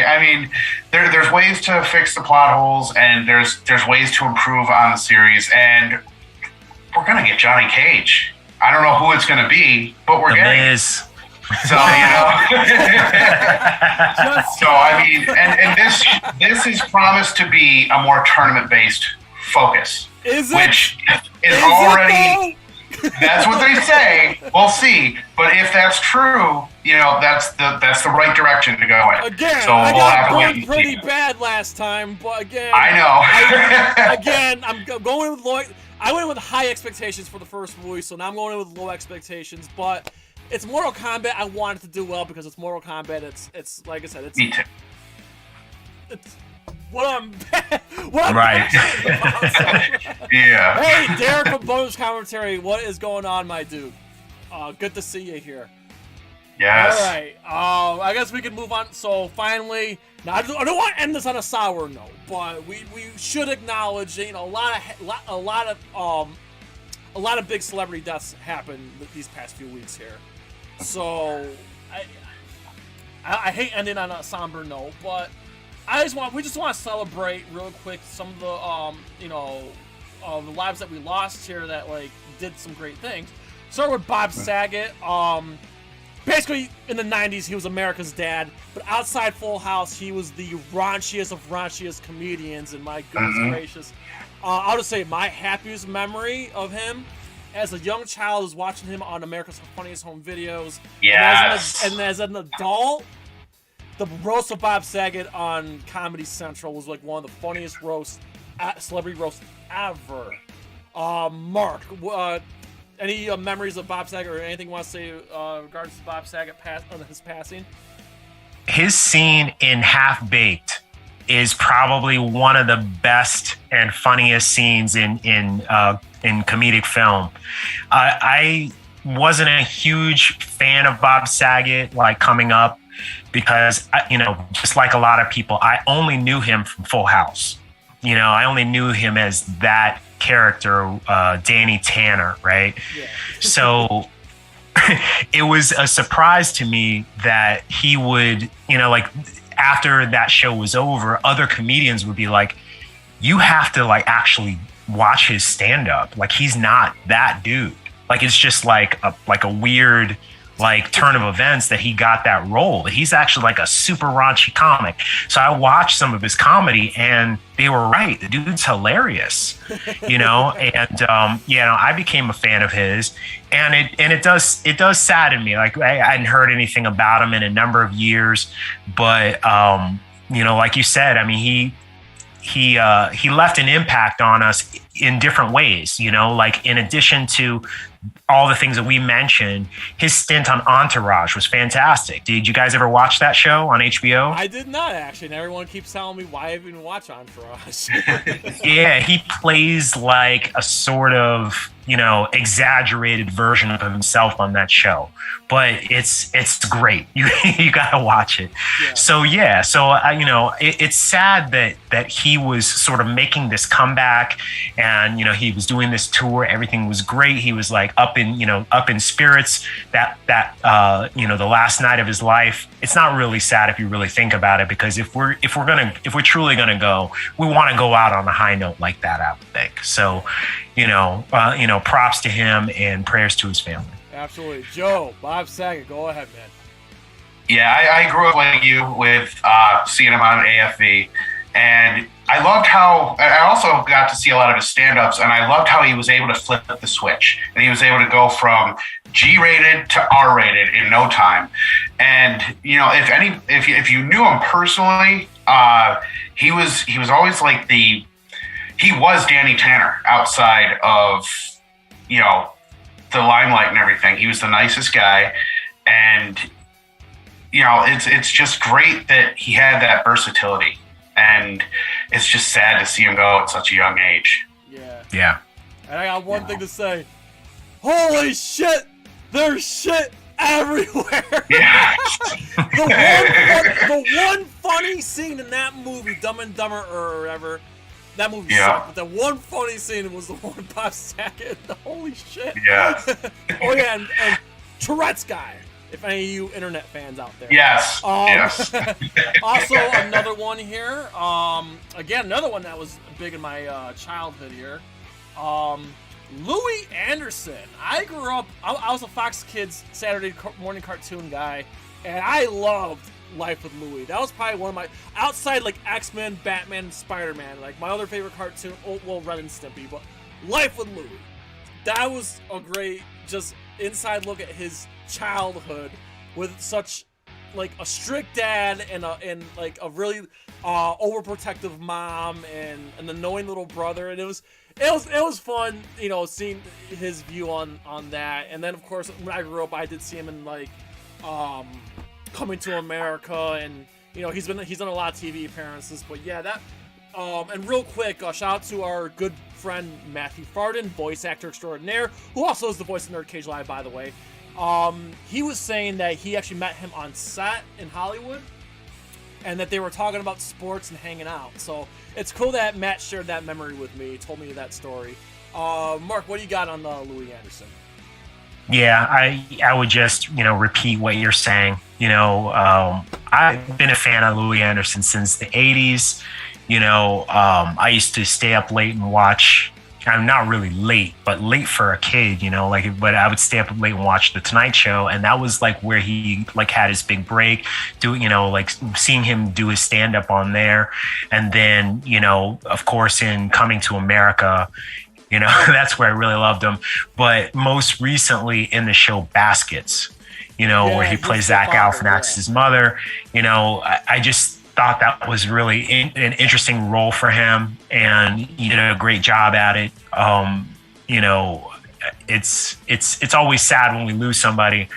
I mean, there's ways to fix the plot holes, and there's ways to improve on the series, and we're gonna get Johnny Cage. I don't know who it's gonna be, but we're getting it. So so I mean, and this is promised to be a more tournament based focus, is it? Which is already. That's what they say. We'll see. But if that's true, that's the right direction to go in. Again, so I we'll got have to wait burned and pretty see. bad last time, but again, I know. I'm going with low. I went with high expectations for the first movie, so now I'm going in with low expectations. But it's Mortal Kombat. I want it to do well because it's Mortal Kombat. It's like I said, it's. Me too. It's what I'm Right. passionate about, so. Yeah. Hey, Derek from Bonus Commentary, what is going on, my dude? Good to see you here. Yes. All right. I guess we can move on. So finally, now I don't want to end this on a sour note, but we should acknowledge, a lot of big celebrity deaths happened these past few weeks here. So I hate ending on a somber note, but we just want to celebrate real quick some of the the lives that we lost here that did some great things. Start with Bob Saget. Basically, in the 90s, he was America's dad, but outside Full House, he was the raunchiest of raunchiest comedians, and my goodness gracious. I'll just say my happiest memory of him as a young child is watching him on America's Funniest Home Videos. Yes. And as an adult, the roast of Bob Saget on Comedy Central was one of the funniest celebrity roasts ever. Marq, any memories of Bob Saget or anything you want to say regards to Bob Saget his passing? His scene in Half Baked is probably one of the best and funniest scenes in comedic film. I wasn't a huge fan of Bob Saget coming up because just like a lot of people, I only knew him from Full House. I only knew him as that character, Danny Tanner, right? Yeah. So it was a surprise to me that he would, after that show was over, other comedians would be like, you have to actually watch his stand-up. He's not that dude. It's just a weird turn of events that he got that role. He's actually a super raunchy comic. So I watched some of his comedy and they were right. The dude's hilarious, and I became a fan of his, and it does sadden me. I hadn't heard anything about him in a number of years, but like you said, I mean, he left an impact on us in different ways, in addition to all the things that we mentioned, his stint on Entourage was fantastic. Did you guys ever watch that show on HBO? I did not, actually, and everyone keeps telling me why I even watch Entourage. Yeah, he plays a sort of, exaggerated version of himself on that show. But it's great. You gotta watch it. Yeah. So it's sad that he was sort of making this comeback, and he was doing this tour. Everything was great. He was up in spirits. That the last night of his life. It's not really sad if you really think about it, because if we're truly gonna go, we want to go out on a high note like that, I would think. So, props to him and prayers to his family. Absolutely. Joe, Bob Saget, go ahead, man. Yeah, I grew up like you with seeing him on AFV, and I loved how I also got to see a lot of his stand-ups, and I loved how he was able to flip the switch, and he was able to go from G-rated to R-rated in no time. And if you knew him personally, he was always he was Danny Tanner outside of the limelight and everything. He was the nicest guy, and it's just great that he had that versatility, and it's just sad to see him go at such a young age. Yeah. And I got one thing to say. Holy shit! There's shit everywhere. Yeah. the one funny scene in that movie, Dumb and Dumber or whatever. That movie sucked, but the one funny scene was the one with Bob Saget. Holy shit. Yeah. Oh, yeah, and Tourette's guy, if any of you internet fans out there. Yes. Yes. Also, another one here. Again, another one that was big in my childhood here. Louis Anderson. I grew up, I was a Fox Kids Saturday morning cartoon guy, and I loved Life with Louie. That was probably one of my, outside X-Men, Batman, and Spider-Man, my other favorite cartoon, well, Ren and Stimpy, but Life with Louie. that was a great just inside look at his childhood with such like a strict dad and like a really overprotective mom and an annoying little brother, and it was fun, you know, seeing his view on that. And then of course when I grew up, I did see him in like Coming to America, and you know he's done a lot of TV appearances. But yeah, that and real quick, shout out to our good friend Matthew Farden, voice actor extraordinaire, who also is the voice of NerdCage Live, by the way. He was saying that he actually met him on set in Hollywood, and that they were talking about sports and hanging out. So it's cool that Matt shared that memory with me. He told me that story. Mark, what do you got on Louis Anderson? Yeah, I would just, you know, repeat what you're saying. You know, I've been a fan of Louis Anderson since the 80s. You know, I used to stay up late and watch. I'm not really late, but late for a kid, you know, like, but I would stay up late and watch The Tonight Show. And that was like where he like had his big break, doing, you know, like seeing him do his stand up on there. And then, you know, of course, in Coming to America, you know, that's where I really loved him. But most recently in the show Baskets, you know, where he plays Zach Galifianakis' mother, you know, I just thought that was really an interesting role for him, and he did a great job at it. You know, it's always sad when we lose somebody,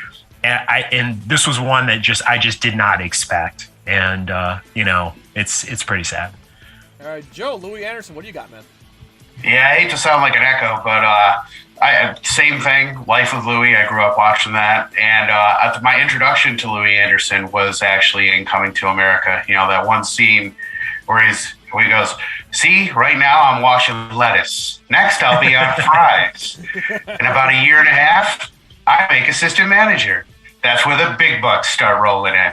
and this was one that I just did not expect, and you know, it's pretty sad. All right, Joe, Louis Anderson, what do you got, man? Yeah, I hate to sound like an echo, but same thing. Life with Louis. I grew up watching that, and my introduction to Louis Anderson was actually in Coming to America. You know, that one scene where he goes, "See, right now I'm washing lettuce. Next I'll be on fries. In about a year and a half, I make assistant manager. That's where the big bucks start rolling in."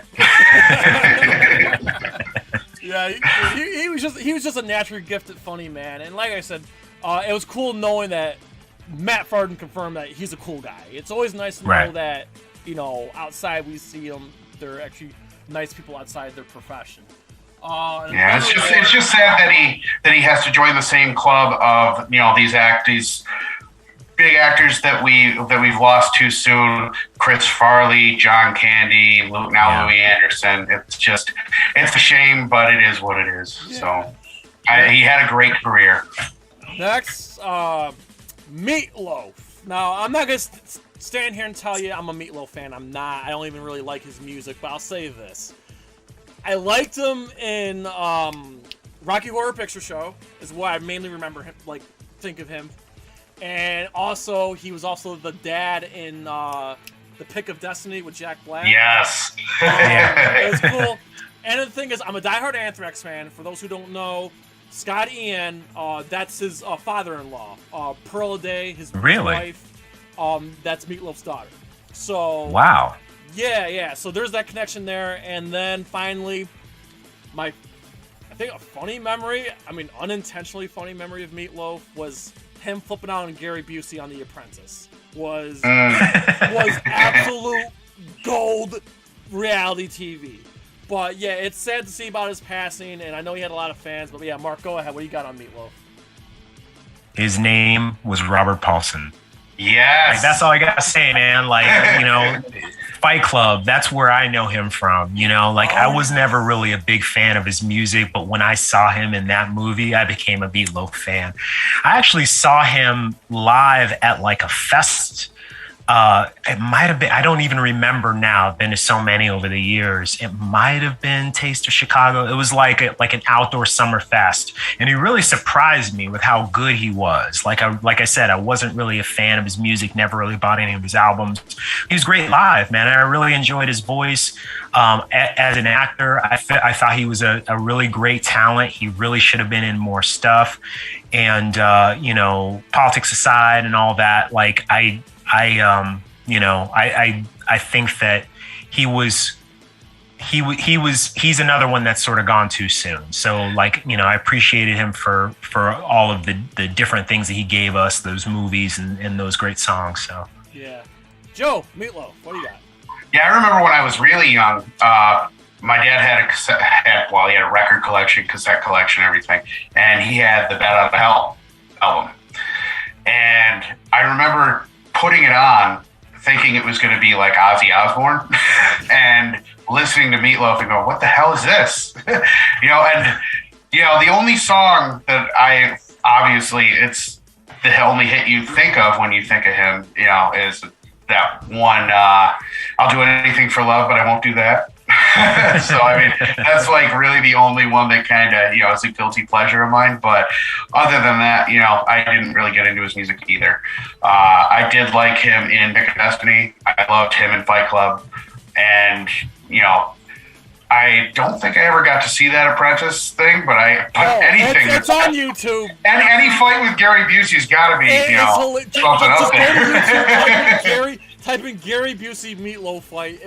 Yeah, he was just a naturally gifted, funny man, and like I said, it was cool knowing that Matt Farden confirmed that he's a cool guy. It's always nice to know that, you know, outside we see them, they're actually nice people outside their profession. Yeah, it's just sad that he has to join the same club of, you know, these big actors that we've lost too soon. Chris Farley, John Candy, Louis Anderson. It's a shame, but it is what it is. Yeah. So he had a great career. Next, Meatloaf. Now, I'm not going to stand here and tell you I'm a Meatloaf fan. I'm not. I don't even really like his music, but I'll say this. I liked him in Rocky Horror Picture Show, is what I mainly remember him, like, think of him. And also, he was also the dad in The Pick of Destiny with Jack Black. Yes. It was cool. And the thing is, I'm a diehard Anthrax fan. For those who don't know, Scott Ian, that's his father-in-law. Pearl Day, his wife, that's Meatloaf's daughter. So wow. Yeah. So there's that connection there. And then finally, I think a funny memory, unintentionally funny memory of Meatloaf was him flipping out on Gary Busey on The Apprentice. Was absolute gold reality TV. But yeah, it's sad to see about his passing, and I know he had a lot of fans. But yeah, Mark, go ahead. What do you got on Meatloaf? His name was Robert Paulson. Yes. Like, that's all I gotta say, man. Like, you know, Fight Club, that's where I know him from. You know, like, I was never really a big fan of his music, but when I saw him in that movie, I became a Meatloaf fan. I actually saw him live at like a fest. It might have been, I don't even remember now. I've been to so many over the years. It might have been Taste of Chicago. It was like an outdoor summer fest. And he really surprised me with how good he was. Like I said, I wasn't really a fan of his music, never really bought any of his albums. He was great live, man. I really enjoyed his voice. As an actor, I thought he was a really great talent. He really should have been in more stuff. And, you know, politics aside and all that, like, I think that he's another one that's sort of gone too soon. So, like, you know, I appreciated him for all of the different things that he gave us, those movies and those great songs. So yeah. Joe, Meatloaf, what do you got? Yeah, I remember when I was really young, my dad he had a record collection, cassette collection, everything, and he had the Bat Out of Hell album. And I remember remember putting it on, thinking it was going to be like Ozzy Osbourne, and listening to Meatloaf and go, "What the hell is this?" The only song that it's the only hit you think of when you think of him, is that one. I'll do anything for love, but I won't do that. So that's like really the only one that kind of is a guilty pleasure of mine. But other than that, I didn't really get into his music either. I did like him in Pick of Destiny. I loved him in Fight Club, and I don't think I ever got to see that Apprentice thing, but anything. It's on YouTube. Any fight with Gary Busey's got to be something up there. Type in Gary Busey Meatloaf fight.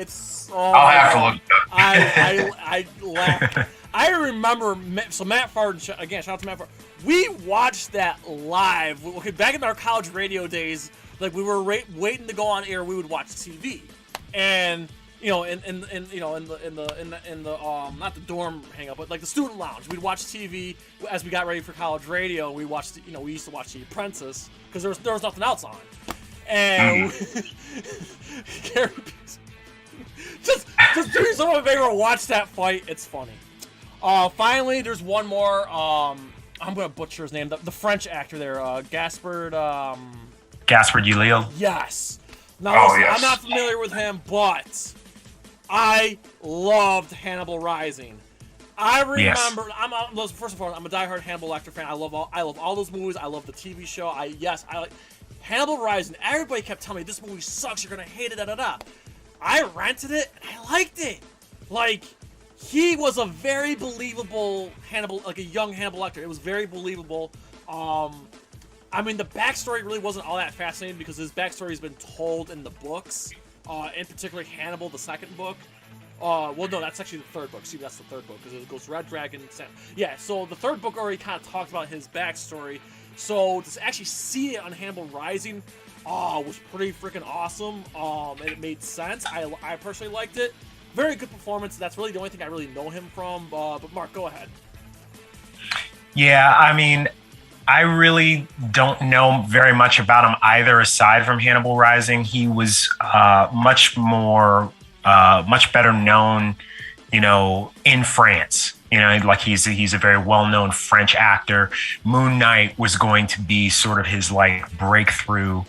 I'll have to look it up. I laughed. I remember. So Matt Farden, again, shout out to Matt Farden. We watched that live. Back in our college radio days, like we were waiting to go on air. We would watch TV, and in the not the dorm hangout, but like the student lounge, we'd watch TV as we got ready for college radio. We watched, we used to watch The Apprentice because there was nothing else on. And Gary Busey, just do someone a favor, watch that fight. It's funny. Finally, there's one more. I'm gonna butcher his name. The French actor there, Gaspard. Gaspard Ulliel. Yes. Now, yes. I'm not familiar with him, but I loved Hannibal Rising. I remember. Yes. First of all, I'm a diehard Hannibal Lecter fan. I love all those movies. I love the TV show. I like Hannibal Rising. Everybody kept telling me this movie sucks. You're gonna hate it. I rented it and I liked it. Like, he was a very believable Hannibal, like a young Hannibal Lecter. It was very believable. The backstory really wasn't all that fascinating because his backstory has been told in the books. In particular, Hannibal, the second book. No, that's actually the third book. See, that's the third book because it goes Red Dragon. Yeah, so the third book already kind of talked about his backstory. So to actually see it on Hannibal Rising, was pretty freaking awesome. And it made sense. I personally liked it. Very good performance. That's really the only thing I really know him from. But Mark, go ahead. Yeah, I really don't know very much about him either, aside from Hannibal Rising. He was much better known, in France. Like he's a very well-known French actor. Moon Knight was going to be sort of his like breakthrough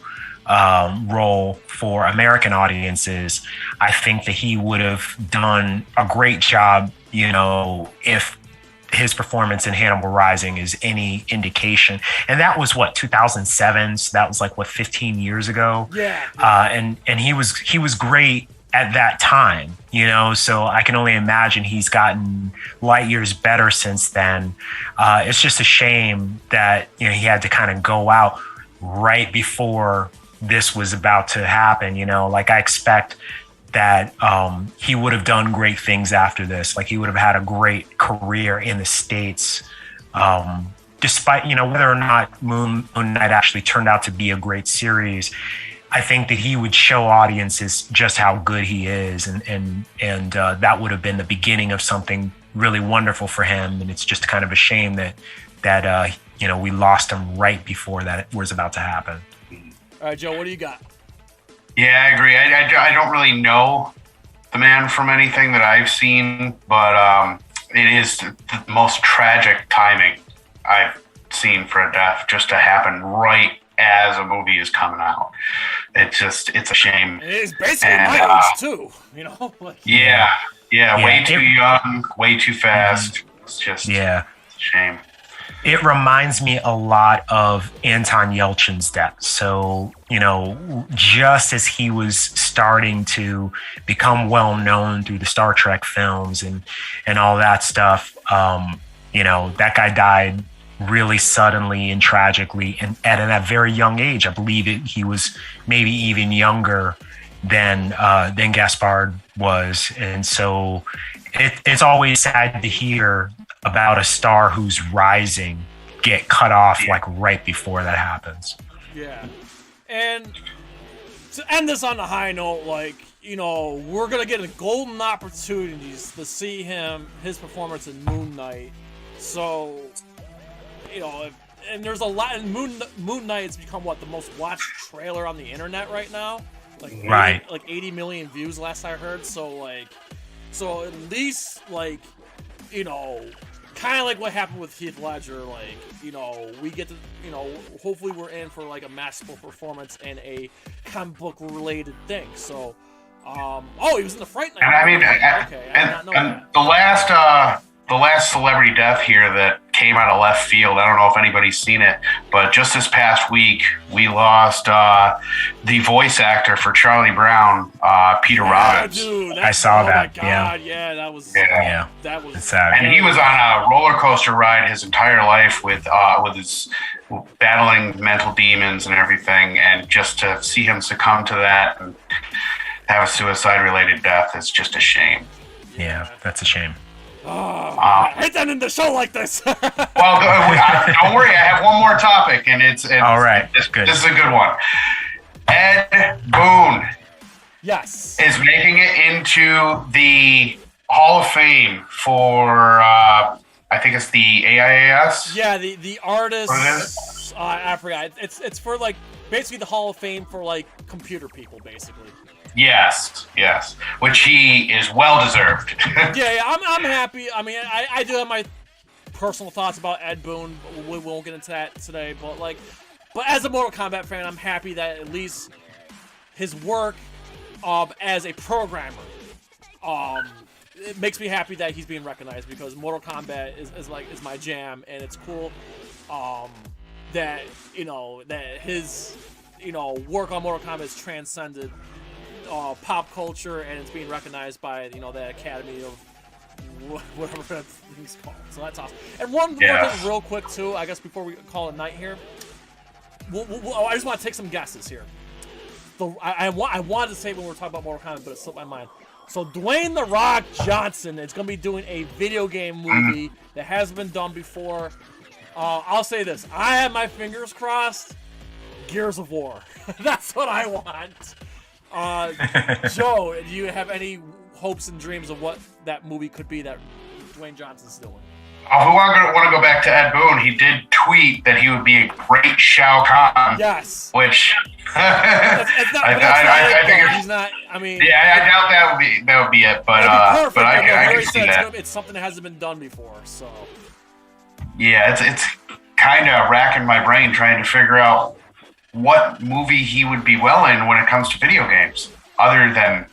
role for American audiences. I think that he would have done a great job, if his performance in Hannibal Rising is any indication. And that was 2007. So that was 15 years ago. Yeah. And he was great at that time, so I can only imagine he's gotten light years better since then. It's just a shame that, he had to kind of go out right before this was about to happen. I expect that he would have done great things after this. Like he would have had a great career in the States, despite, whether or not Moon Knight actually turned out to be a great series. I think that he would show audiences just how good he is, and that would have been the beginning of something really wonderful for him. And it's just kind of a shame that we lost him right before that was about to happen. All right, Joe, what do you got? Yeah, I agree. I don't really know the man from anything that I've seen, but it is the most tragic timing I've seen for a death just to happen right as a movie is coming out. It's a shame. It is basically my age too, Yeah, way too young, way too fast. It's just a shame. It reminds me a lot of Anton Yelchin's death. So, just as he was starting to become well known through the Star Trek films and all that stuff, that guy died really suddenly and tragically and at a very young age. I believe he was maybe even younger than Gaspard was. And so it's always sad to hear about a star who's rising get cut off right before that happens. Yeah. And to end this on a high note, we're going to get a golden opportunities to see his performance in Moon Knight. So, and there's a lot. And Moon Knight has become the most watched trailer on the internet right now. Like right, 80 million views last I heard. So at least kind of like what happened with Heath Ledger. We get to hopefully we're in for a masterful performance and a comic book related thing. So. He was in the Fright Night. And I mean, the last celebrity death here that came out of left field. I don't know if anybody's seen it, but just this past week we lost the voice actor for Charlie Brown, Peter Robbins. Dude, I saw that. My God, yeah, that was It's sad. And he was on a roller coaster ride his entire life with his battling mental demons and everything, and just to see him succumb to that and have a suicide-related death is just a shame. Yeah, that's a shame. I hate ending the show like this. Well, don't worry. I have one more topic, and it's all right. This good. This is a good one. Ed Boon, yes, is making it into the Hall of Fame for I think it's the AIAS. Yeah, the artists. I forgot. It's for basically the Hall of Fame for computer people, basically. Yes, which he is well deserved. yeah, I'm happy. I mean, I do have my personal thoughts about Ed Boon. We won't get into that today, but as a Mortal Kombat fan, I'm happy that at least his work as a programmer, it makes me happy that he's being recognized, because Mortal Kombat is my jam, and it's cool that that his work on Mortal Kombat has transcended pop culture, and it's being recognized by the Academy of whatever that thing's called. So that's awesome. And one more thing real quick too, I guess, before we call it night here. I just want to take some guesses here. I wanted to say when we were talking about Mortal Kombat, but it slipped my mind. So Dwayne "The Rock" Johnson is going to be doing a video game movie that hasn't been done before. I'll say this: I have my fingers crossed. Gears of War. That's what I want. Joe, do you have any hopes and dreams of what that movie could be that Dwayne Johnson's doing? If we want to go back to Ed Boon, he did tweet that he would be a great Shao Kahn. Yes. Which it's not, I think he's not. I mean, yeah, I doubt that would be it. But I can see that. It's something that hasn't been done before. So yeah, it's kind of racking my brain trying to figure out what movie he would be well in when it comes to video games, other than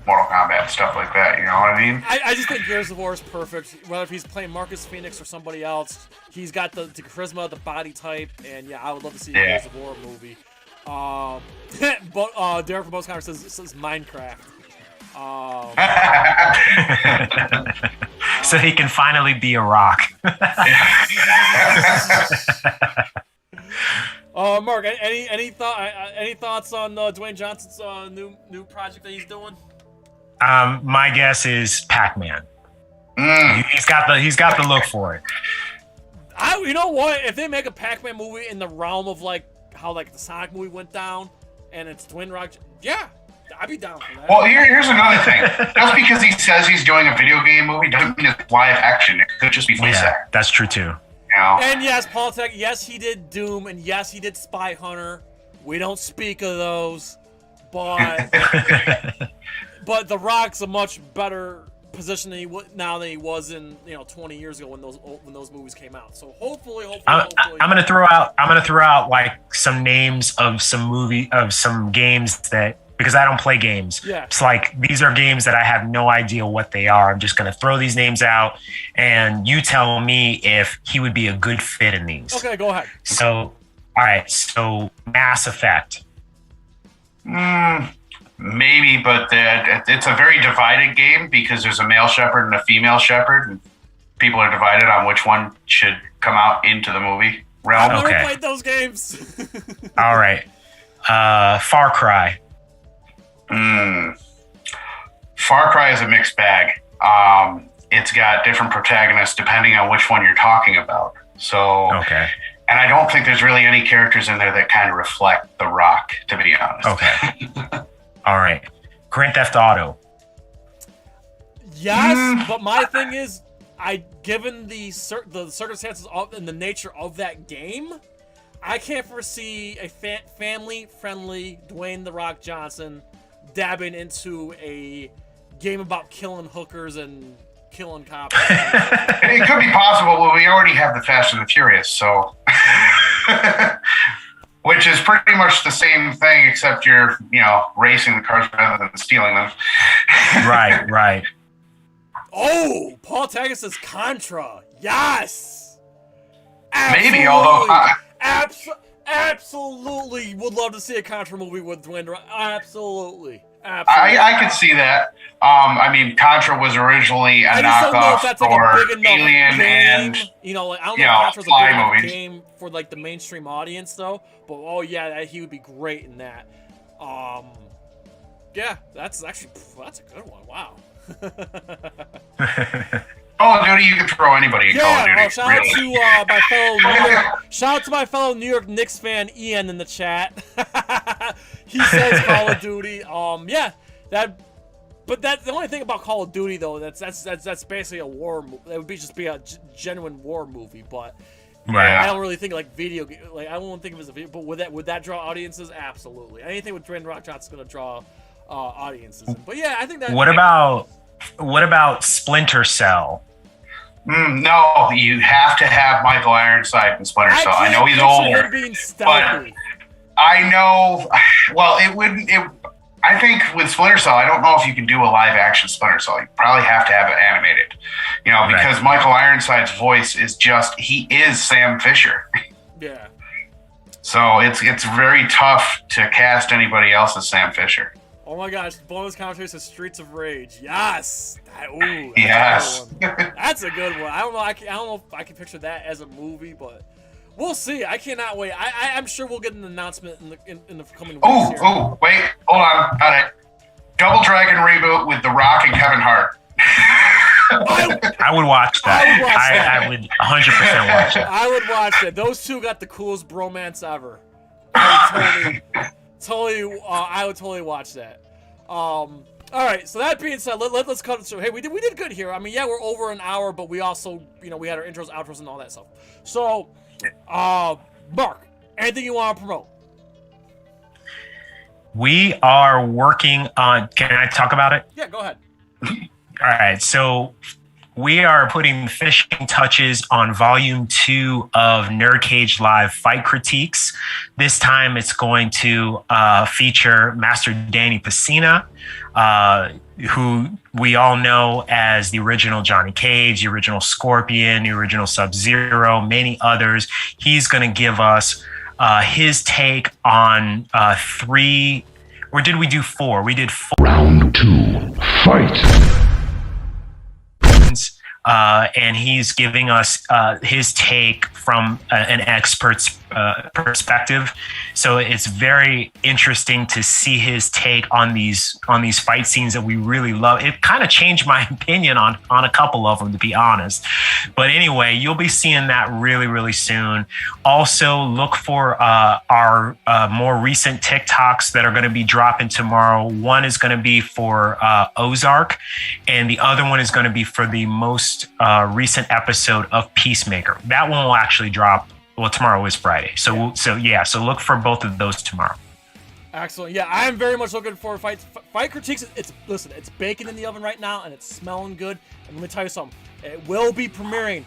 Mortal Kombat, stuff like that. You know what I mean? I just think Gears of War is perfect. Whether if he's playing Marcus Phoenix or somebody else, he's got the charisma, the body type, and yeah, I would love to see a Gears of War movie. But Derek from Bosconner says Minecraft. So he can finally be a rock. Mark, any thoughts on Dwayne Johnson's new project that he's doing? My guess is Pac-Man. He's got the look for it. You know what? If they make a Pac-Man movie in the realm of how the Sonic movie went down, and it's Dwayne Rock, yeah, I'd be down for that. Well, here's another thing. Just because he says he's doing a video game movie doesn't mean it's live action. It could just be voice acting. That's true too. You know? And yes, Paul Tech, yes, he did Doom, and yes, he did Spy Hunter. We don't speak of those, but but The Rock's a much better position than he was in 20 years ago when those movies came out. So hopefully. I'm gonna throw out some names of some games that, because I don't play games. Yeah. It's these are games that I have no idea what they are. I'm just gonna throw these names out, and you tell me if he would be a good fit in these. Okay, go ahead. So, all right. So Mass Effect. Maybe, but it's a very divided game because there's a male shepherd and a female shepherd, and people are divided on which one should come out into the movie realm. I've never played those games. All right. Far Cry. Far Cry is a mixed bag. It's got different protagonists depending on which one you're talking about. So, okay. And I don't think there's really any characters in there that kind of reflect The Rock, to be honest. Okay. All right. Grand Theft Auto. Yes, but my thing is, given the circumstances and the nature of that game, I can't foresee a family-friendly Dwayne "The Rock" Johnson dabbing into a game about killing hookers and killing cops. It could be possible, but we already have the Fast and the Furious, so which is pretty much the same thing, except you're racing the cars rather than stealing them. Right. Oh, Paul Taggart says Contra. Yes. Maybe, although absolutely would love to see a Contra movie with Dwayne The Rock. Absolutely. I could see that. I mean, Contra was originally a knockoff for Alien and I don't know if Contra's a big enough game for like the mainstream audience though. But he would be great in that. Yeah, that's a good one. Wow. Call of Duty, you can throw anybody in Call of Duty. Shout out to my fellow New York Knicks fan Ian in the chat. He says Call of Duty. The only thing about Call of Duty though, that's basically a war movie. It would just be a genuine war movie, but right. I don't really think like video game. Like I won't think of it as a video. But would that draw audiences? Absolutely. Anything with Dwayne The Rock Johnson's gonna draw audiences. But yeah, I think that. What about Splinter Cell? No, you have to have Michael Ironside in Splinter Cell. I know he's older, but I know. Well, it wouldn't. I think with Splinter Cell, I don't know if you can do a live action Splinter Cell. You probably have to have it animated, because Michael Ironside's voice is he is Sam Fisher. Yeah. So it's very tough to cast anybody else as Sam Fisher. Oh my gosh, bonus commentary says Streets of Rage. Yes. Yes. That's a good one. I don't know if I can picture that as a movie, but we'll see. I cannot wait. I'm sure we'll get an announcement in the coming weeks. Wait, hold on. Got it. Double Dragon reboot with The Rock and Kevin Hart. I would watch that. I would 100% watch that. I would watch that. Those two got the coolest bromance ever. I would totally watch that. All right, so that being said, let's cut it. So hey, we did good here. I mean, yeah, we're over an hour, but we also, we had our intros, outros, and all that stuff. So, Marq, anything you want to promote? We are working on. Can I talk about it? Yeah, go ahead. All right, so we are putting finishing touches on Volume 2 of NerdCage Live Fight Critiques. This time it's going to feature Master Danny Pacina, who we all know as the original Johnny Cage, the original Scorpion, the original Sub-Zero, many others. He's going to give us his take on 3, or did we do 4? We did 4. Round 2, fight. And he's giving us his take from an expert's perspective. So it's very interesting to see his take on these fight scenes that we really love. It kind of changed my opinion on a couple of them, to be honest. But anyway, you'll be seeing that really, really soon. Also, look for our more recent TikToks that are going to be dropping tomorrow. One is going to be for Ozark, and the other one is going to be for the most recent episode of Peacemaker. That one will actually drop. Well, tomorrow is Friday, so look for both of those tomorrow. Excellent. Yeah, I am very much looking for fight critiques. It's baking in the oven right now, and it's smelling good. And let me tell you something. It will be premiering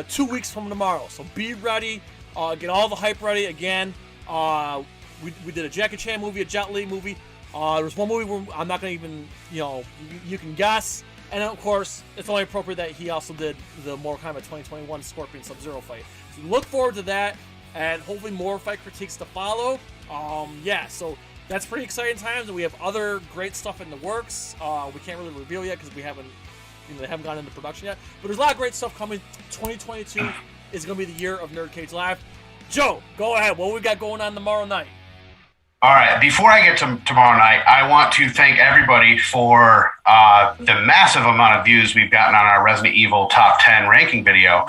2 weeks from tomorrow, so be ready. Get all the hype ready again. We did a Jackie Chan movie, a Jet Li movie. There's one movie where I'm not gonna even you can guess. And of course, it's only appropriate that he also did the Mortal Kombat 2021 Scorpion Sub-Zero fight. So look forward to that, and hopefully more fight critiques to follow. So that's pretty exciting times, and we have other great stuff in the works. We can't really reveal yet because they haven't gone into production yet. But there's a lot of great stuff coming. 2022 is going to be the year of NerdCage Live. Joe, go ahead. What we got going on tomorrow night? All right. Before I get to tomorrow night, I want to thank everybody for the massive amount of views we've gotten on our Resident Evil Top 10 ranking video,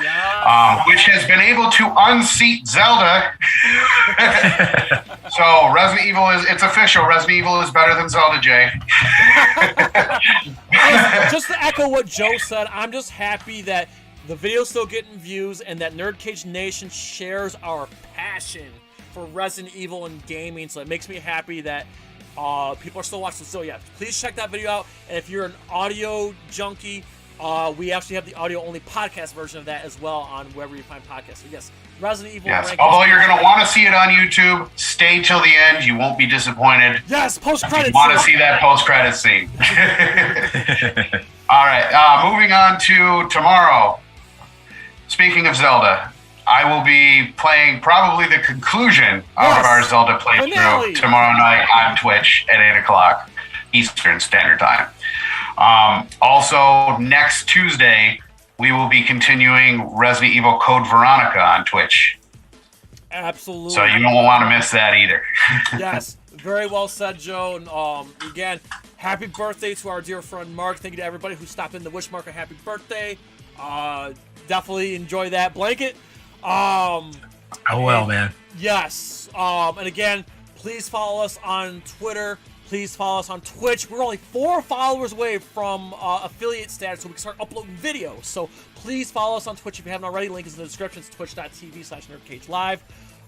which has been able to unseat Zelda. So Resident Evil it's official. Resident Evil is better than Zelda, Jay. just to echo what Joe said, I'm just happy that the video's still getting views and that NerdCage Nation shares our passion for Resident Evil and gaming. So it makes me happy that people are still watching. So yeah, please check that video out. And if you're an audio junkie, we actually have the audio-only podcast version of that as well on wherever you find podcasts. So yes, Resident Evil. Yes, although you're going to want to see it on YouTube, stay till the end. You won't be disappointed. Yes, post-credits. You want to see that post-credit scene. All right, moving on to tomorrow. Speaking of Zelda, I will be playing probably the conclusion of our Zelda playthrough tomorrow night on Twitch at 8 o'clock Eastern Standard Time. Also, next Tuesday, we will be continuing Resident Evil Code Veronica on Twitch. Absolutely. So you won't want to miss that either. Yes, very well said, Joe. And again, happy birthday to our dear friend Mark. Thank you to everybody who stopped in to wish Mark a happy birthday. Definitely enjoy that blanket. Man. Yes. And again, please follow us on Twitter. Please follow us on Twitch. We're only 4 followers away from affiliate status, so we can start uploading videos. So please follow us on Twitch if you haven't already. Link is in the description. It's twitch.tv/NerdCageLive.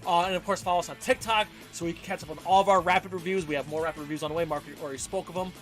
And of course, follow us on TikTok so we can catch up on all of our rapid reviews. We have more rapid reviews on the way. Mark already spoke of them.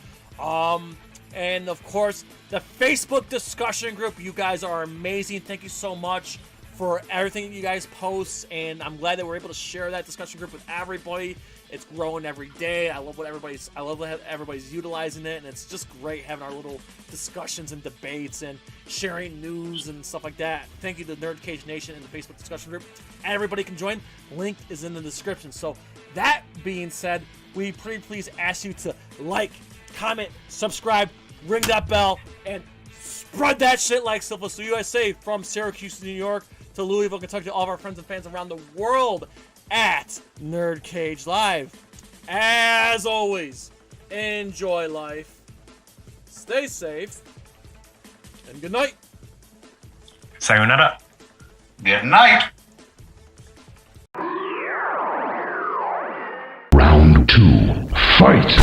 And of course, the Facebook discussion group. You guys are amazing. Thank you so much for everything that you guys post. And I'm glad that we're able to share that discussion group with everybody. It's growing every day. I love everybody's utilizing it, and it's just great having our little discussions and debates and sharing news and stuff like that. Thank you to NerdCage Nation and the Facebook discussion group. Everybody can join. Link is in the description. So that being said, we pretty please ask you to like, comment, subscribe, ring that bell, and spread that shit like Sylvester USA from Syracuse, New York to Louisville, Kentucky, to all of our friends and fans around the world at NerdCage Live. As always, enjoy life, stay safe, and good night. Sayonara. Good night. Round 2. Fight!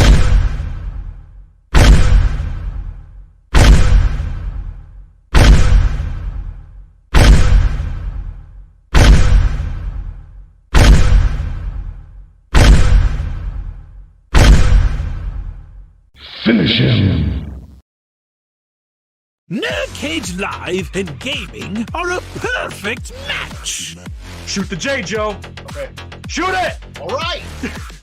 Finish him! NerdCage Live and gaming are a perfect match! Shoot the J, Joe! Okay. Shoot it! Alright!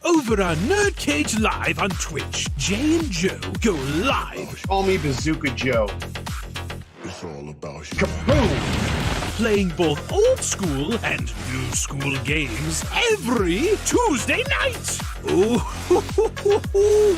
Over on NerdCage Live on Twitch, Jay and Joe go live. Call me Bazooka Joe. It's all about you. Kaboom! Playing both old school and new school games every Tuesday night. Ooh,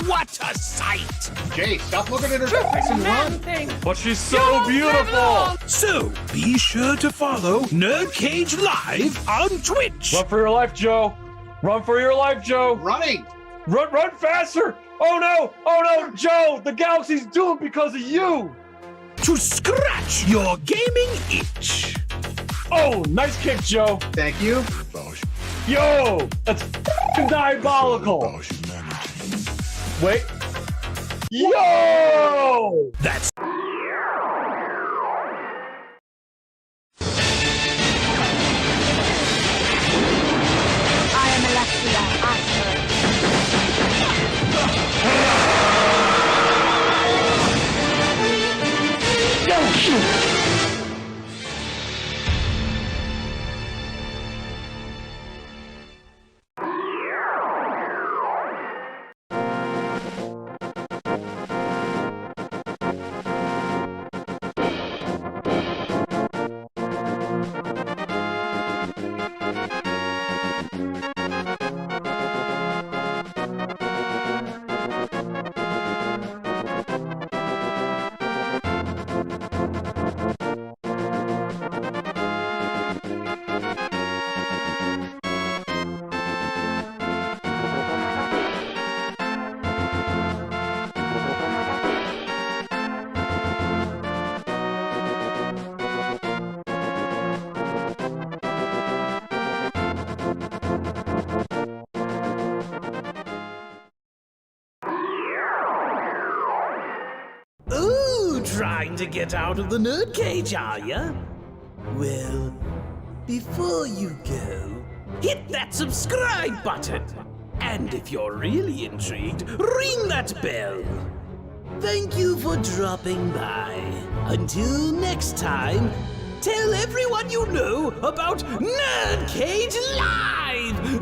what a sight! Jay, stop looking at her face and run! But she's so beautiful! So, be sure to follow NerdCage Live on Twitch. Run for your life, Joe! Run for your life, Joe! Running! Run faster! Oh no, Joe! The galaxy's doomed because of you! To scratch your gaming itch. Oh, nice kick, Joe! Thank you. Yo! That's diabolical! Wait. Yo! That's... trying to get out of the NerdCage, are ya? Well, before you go, hit that subscribe button. And if you're really intrigued, ring that bell. Thank you for dropping by. Until next time, tell everyone you know about NerdCage Live!